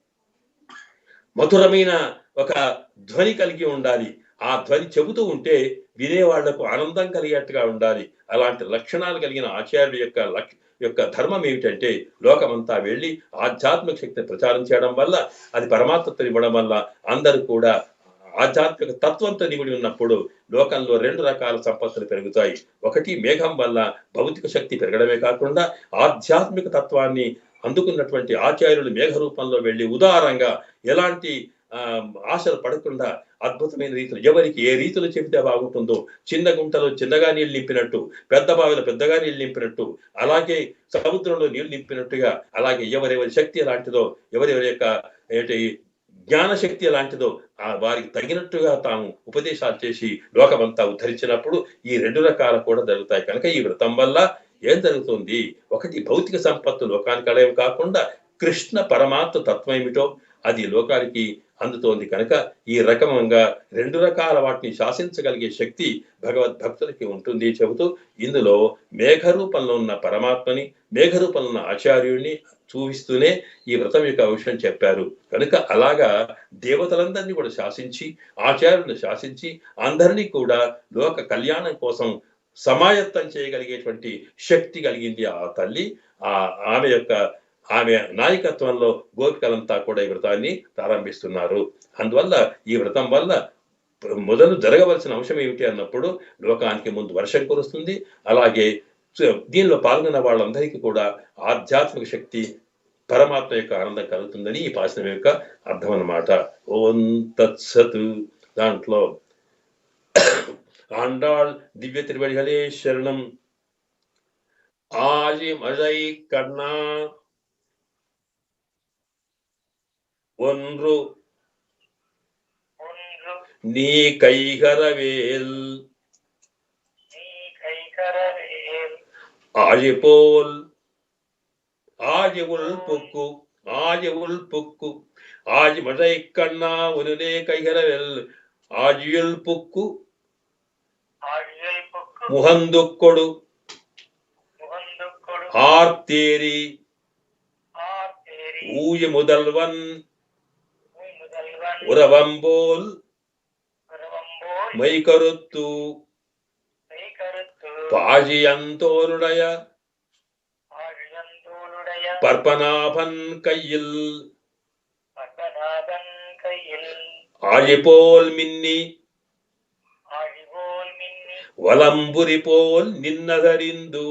A: మధురమైన ఒక ధ్వని కలిగి ఉండాలి. ఆ ధ్వని చెబుతూ ఉంటే వినేవాళ్లకు ఆనందం కలిగేట్టుగా ఉండాలి. అలాంటి లక్షణాలు కలిగిన ఆచార్యుడి యొక్క ధర్మం ఏమిటంటే లోకమంతా వెళ్ళి ఆధ్యాత్మిక శక్తిని ప్రచారం చేయడం వల్ల, అది పరమాత్మతో ఇవ్వడం వల్ల అందరూ కూడా ఆధ్యాత్మిక తత్వంతో నిమిడి ఉన్నప్పుడు లోకంలో 2 రకాల సంపత్తులు పెరుగుతాయి. ఒకటి మేఘం వల్ల భౌతిక శక్తి పెరగడమే కాకుండా ఆధ్యాత్మిక తత్వాన్ని అందుకున్నటువంటి ఆచార్యులు మేఘ రూపంలో వెళ్ళి ఉదారంగా ఎలాంటి ఆశలు పడకుండా అద్భుతమైన రీతిలో ఎవరికి ఏ రీతిలో చెబితే బాగుంటుందో, చిన్న గుంటలో చిన్నగా నీళ్లు నింపినట్టు, పెద్ద బావిలో పెద్దగా నీళ్లు నింపినట్టు, అలాగే సముద్రంలో నీళ్లు నింపినట్టుగా, అలాగే ఎవరెవరి శక్తి ఎలాంటిదో, ఎవరెవరి యొక్క ఏంటి జ్ఞానశక్తి ఎలాంటిదో వారికి తగినట్టుగా తాము ఉపదేశాలు చేసి లోకమంతా ఉద్ధరించినప్పుడు ఈ 2 రకాలు కూడా జరుగుతాయి. కనుక ఈ వ్రతం వల్ల ఏం జరుగుతుంది? ఒకటి భౌతిక సంపత్తు లోకానికి అలయం కాకుండా కృష్ణ పరమాత్మ తత్వం ఏమిటో అది లోకానికి అందుతోంది. కనుక ఈ రకంగా 2 రకాల వాటిని శాసించగలిగే శక్తి భగవద్భక్తులకి ఉంటుంది చెబుతూ, ఇందులో మేఘ రూపంలో ఉన్న పరమాత్మని, మేఘ రూపంలో ఉన్న ఆచార్యుడిని చూపిస్తూనే ఈ వ్రతం యొక్క విషయం చెప్పారు. కనుక అలాగా దేవతలందరినీ కూడా శాసించి, ఆచార్యులను శాసించి, అందరినీ కూడా లోక కళ్యాణం కోసం సమాయత్తం చేయగలిగేటువంటి శక్తి కలిగింది ఆ తల్లి. ఆమె నాయకత్వంలో గోపికలంతా కూడా ఈ వ్రతాన్ని ప్రారంభిస్తున్నారు. అందువల్ల ఈ వ్రతం వల్ల మొదలు జరగవలసిన అంశం ఏమిటి అన్నప్పుడు లోకానికి ముందు వర్షం కురుస్తుంది. అలాగే దీనిలో పాల్గొన్న వాళ్ళందరికీ కూడా ఆధ్యాత్మిక శక్తి, పరమాత్మ యొక్క ఆనందం కలుగుతుందని ఈ పాశనం యొక్క అర్థం అన్నమాట. ఓం తత్సతు. దాంట్లో ఆండాళ్ దివ్య తిరువడిகளே శరణం. ஆழி மழை கண்ணா ஒன்று நீ கைகரவேல் ஆழிபோல் ஆழிவுள் புக்கு ஆழி மழை கண்ணா ஒருனே கைகரவேல் ஆழியுள் புக்கு முகந்துக்கொடு ஆர்த்தேரி ஊய முதல்வன் உறவம்போல் மைகருத்து பாழியந்தோருடைய பற்பனாபன் கையில் ஆழிபோல் மின்னி வலம்புரி போல் நின்னதறிந்து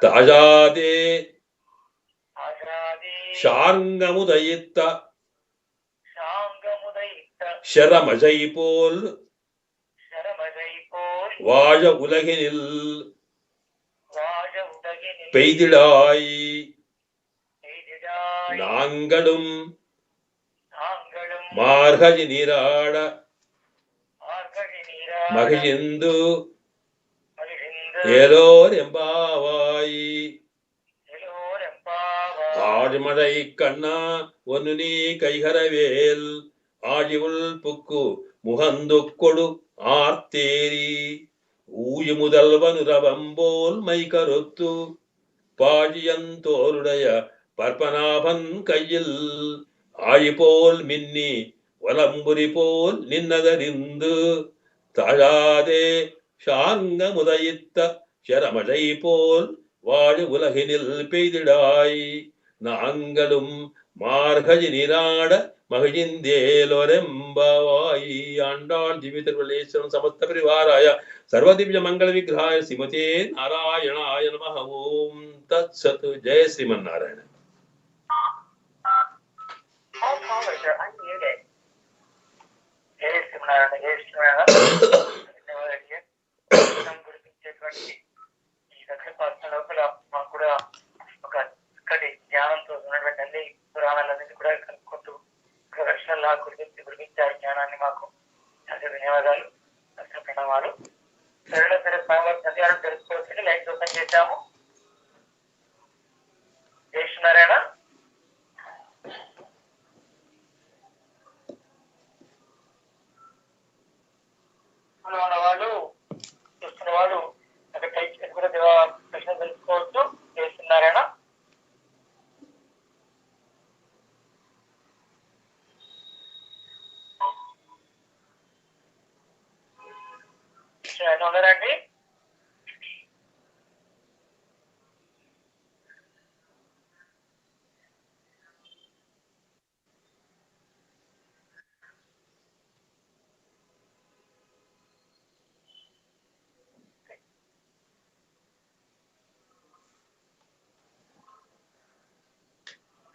A: தாஜாதே ஷார்ங்கமுதயித்த ஷரமஜை போல் வாழ உலகினில் பெய்திடாய் நாங்களும் மார்கழி நீராட மகிழ்ந்து ஏலோர் எம்பாவாய். ஆழிமழை கண்ணா ஒன்னு நீ கைகரவேல் ஆழிவுள் புக்கு முகந்துக்கொடு ஆர்த்தேரி ஊயு முதல்வன் உறவம்போல் மை கருத்து பாழியந்தோருடைய பற்பனாபன் கையில் ஆழிபோல் மின்னி வலம்புரி போல் நின்னதறிந்து தாழாதே ஷாங்க முதயித்த శరమழை போல் வாழு உலகினில் பெய்திடாய் நாங்களும் மார்கழி நீராட மகிழ்ந்தேலொரெம்பாவாய். ஆண்டாள் திவ்ய திருவள்ளேஸ்வரம் சமஸ்த பரிவாராய சர்வதிவ்ய மங்கள விக்கிரகாய ஸ்ரீமதே நாராயணாய நமः. ஓம் தத்சத். ஜெய శ్రీమన్నారాయణ.
B: లోపల మాకు కూడా ఒక చక్కటి జ్ఞానంతో ఉన్నటువంటి అన్ని పురాణాలన్నింటి కూడా కనుక్కుంటూ ఒక రక్షణలా గుర్తించారు జ్ఞానాన్ని మాకు. అదే ధన్యవాదాలు, ప్రణామాలు. సరళ సరే స్వామివారి సన్నిధానం తెలుసుకోవచ్చు. లైన్స్ ఓపెన్ చేశాము. చేస్తున్నారేనా? వాళ్ళు చూస్తున్న వాళ్ళు అక్కడ టైప్ చేసి కూడా ప్రశ్న తెలుసుకోవచ్చు. చేస్తున్నారేనా? ఉన్నారండి?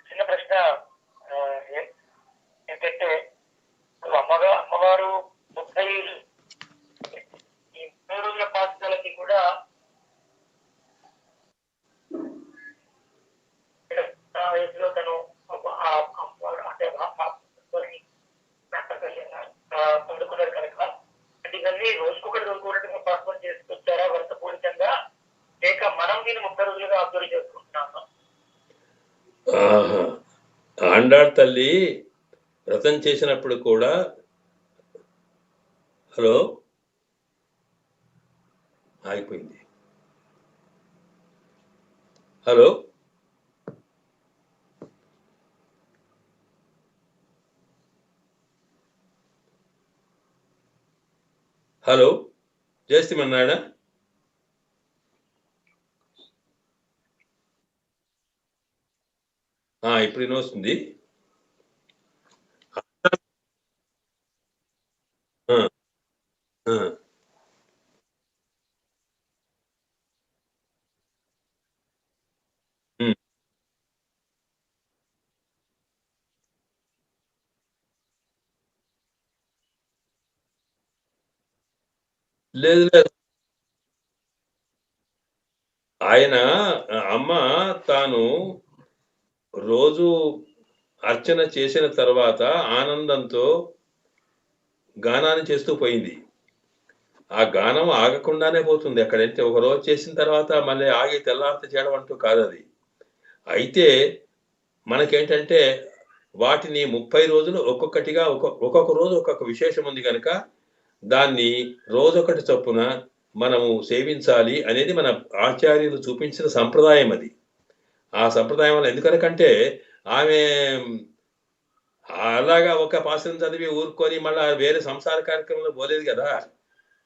B: చిన్న ప్రశ్న ఏంటంటే, అమ్మవారు 30 రోజుల పాఠశాలకి కూడా వయసులో తను అంటే పొందుకున్నారు కనుక అంటే ఇవన్నీ రోజుకొకటి రోజుకోవడానికి పాఠం చేసుకొచ్చారా వర్తపూరితంగా, లేక మనం దీన్ని 30 రోజులుగా అబ్జర్వ్ చేసుకుంటున్నామా?
A: ఆండాళ్ తల్లి వ్రతం చేసినప్పుడు కూడా హలో ఆగిపోయింది. హలో హలో జయశ్రీమన్నారాయణ. ఇప్పుడు వస్తుంది. లేదు లేదు, ఆయన అమ్మ తాను రోజు అర్చన చేసిన తర్వాత ఆనందంతో గానాన్ని చేస్తూ పోయింది. ఆ గానం ఆగకుండానే పోతుంది. ఎక్కడంటే ఒక రోజు చేసిన తర్వాత మళ్ళీ ఆగి తెల్లారితే చేయడం అంటూ కాదు అది. అయితే మనకేంటంటే వాటిని 30 రోజులు ఒక్కొక్కటిగా ఒక్కొక్క రోజు ఒక్కొక్క విశేషం ఉంది కనుక దాన్ని రోజొకటి చొప్పున మనము సేవించాలి అనేది మన ఆచార్యులు చూపించిన సంప్రదాయం అది. ఆ సంప్రదాయం వల్ల ఎందుకనకంటే ఆమె అలాగా ఒక పాశ్రం చదివి ఊరుకొని మళ్ళా వేరే సంసార కార్యక్రమంలో పోలేదు కదా.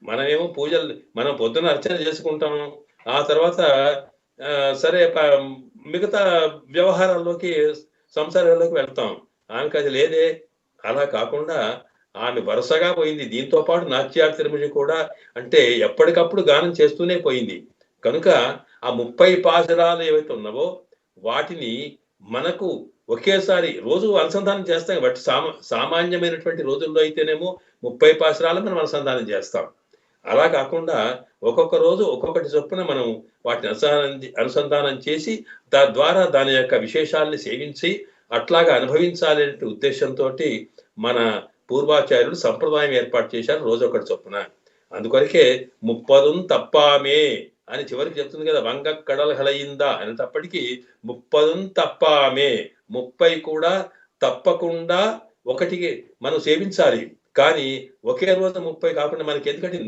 A: మనమేమో పూజలు మనం పొద్దున అర్చన చేసుకుంటాము, ఆ తర్వాత సరే మిగతా వ్యవహారాల్లోకి సంసారాల్లోకి వెళ్తాం. ఆమెకు అది లేదే. అలా కాకుండా ఆమె వరుసగా పోయింది. దీంతో పాటు నాట్యార్తిరమిజి కూడా అంటే ఎప్పటికప్పుడు గానం చేస్తూనే పోయింది కనుక ఆ 30 పాశురాలు ఏవైతే ఉన్నావో వాటిని మనకు ఒకేసారి రోజు అనుసంధానం చేస్తాం. బట్ సామాన్యమైనటువంటి రోజుల్లో అయితేనేమో 30 పాశురాలు మనం అనుసంధానం చేస్తాం. అలా కాకుండా ఒక్కొక్క రోజు ఒక్కొక్కటి చొప్పున మనం వాటిని అనుసంధానం చేసి తద్వారా దాని యొక్క విశేషాలని సేవించి అట్లాగా అనుభవించాలనే ఉద్దేశంతో మన పూర్వాచార్యులు సంప్రదాయం ఏర్పాటు చేశారు రోజొకటి చొప్పున. అందుకొరకే 30 తప్పామే అని చివరికి చెప్తుంది కదా, వంగ కడల హలయిందా అనేటప్పటికీ 30 తప్పామే, 30 కూడా తప్పకుండా ఒకటికి మనం సేవించాలి. కానీ ఒకే రోజు 30 కాకుండా మనకి ఎందుకంటే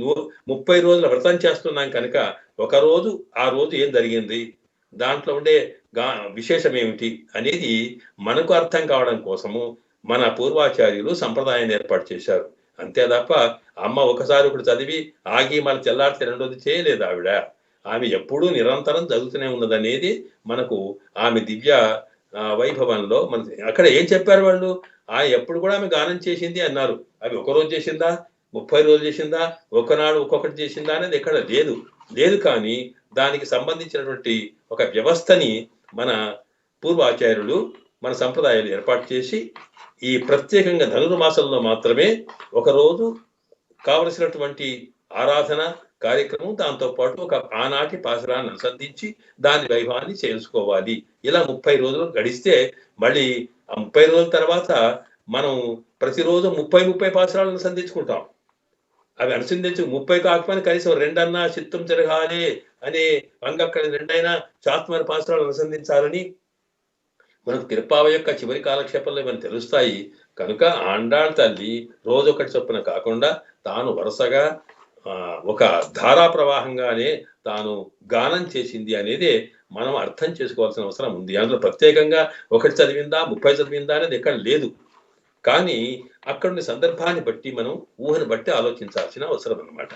A: 30 రోజుల వ్రతం చేస్తున్నాం కనుక ఒక రోజు ఆ రోజు ఏం జరిగింది, దాంట్లో ఉండే విశేషం ఏమిటి అనేది మనకు అర్థం కావడం కోసము మన పూర్వాచార్యులు సంప్రదాయాన్ని ఏర్పాటు చేశారు. అంతే తప్ప అమ్మ ఒకసారి ఒకటి చదివి ఆగి మళ్ళీ తెల్లారితే రెండోది చేయలేదు ఆవిడ. ఆమె ఎప్పుడూ నిరంతరం చదువుతూనే ఉన్నదనేది మనకు ఆమె దివ్య వైభవంలో మన అక్కడ ఏం చెప్పారు వాళ్ళు? ఎప్పుడు కూడా ఆమె గానం చేసింది అన్నారు. అవి ఒక రోజు చేసిందా, 30 రోజులు చేసిందా, ఒకనాడు ఒక్కొక్కటి చేసిందా అనేది ఎక్కడ లేదు. లేదు కానీ దానికి సంబంధించినటువంటి ఒక వ్యవస్థని మన పూర్వాచార్యులు మన సంప్రదాయాలు ఏర్పాటు చేసి ఈ ప్రత్యేకంగా ధనుర్మాసంలో మాత్రమే ఒకరోజు కావలసినటువంటి ఆరాధన కార్యక్రమం, దాంతో పాటు ఒక ఆనాటి పాసురాన్ని అనుసంధించి దాని వైభవాన్ని చేసుకోవాలి. ఇలా 30 రోజులు గడిస్తే మళ్ళీ ఆ 30 రోజుల తర్వాత మనం ప్రతిరోజు 30 పాసురాలను అనుసంధించుకుంటాం. అవి అనుసంధించి 30 కాకపోయినా కనీసం 2 అన్నా చిత్తం తిరగాలి అనే వంగక్కడ 2 అయినా చాత్మరి పాసురాలు అనుసంధించాలని మనకు తిరుప్పావ యొక్క చివరి కాలక్షేపంలో మనకు తెలుస్తాయి. కనుక ఆండాళ్ తల్లి రోజొకటి చొప్పున కాకుండా తాను వరుసగా ఒక ధారా ప్రవాహంగానే తాను గానం చేసింది అనేదే మనం అర్థం చేసుకోవాల్సిన అవసరం ఉంది. అందులో ప్రత్యేకంగా ఒకటి చదివిందా 30 చదివిందా అనేది ఎక్కడ లేదు. కానీ అక్కడున్న సందర్భాన్ని బట్టి మనం ఊహను బట్టి ఆలోచించాల్సిన అవసరం అన్నమాట.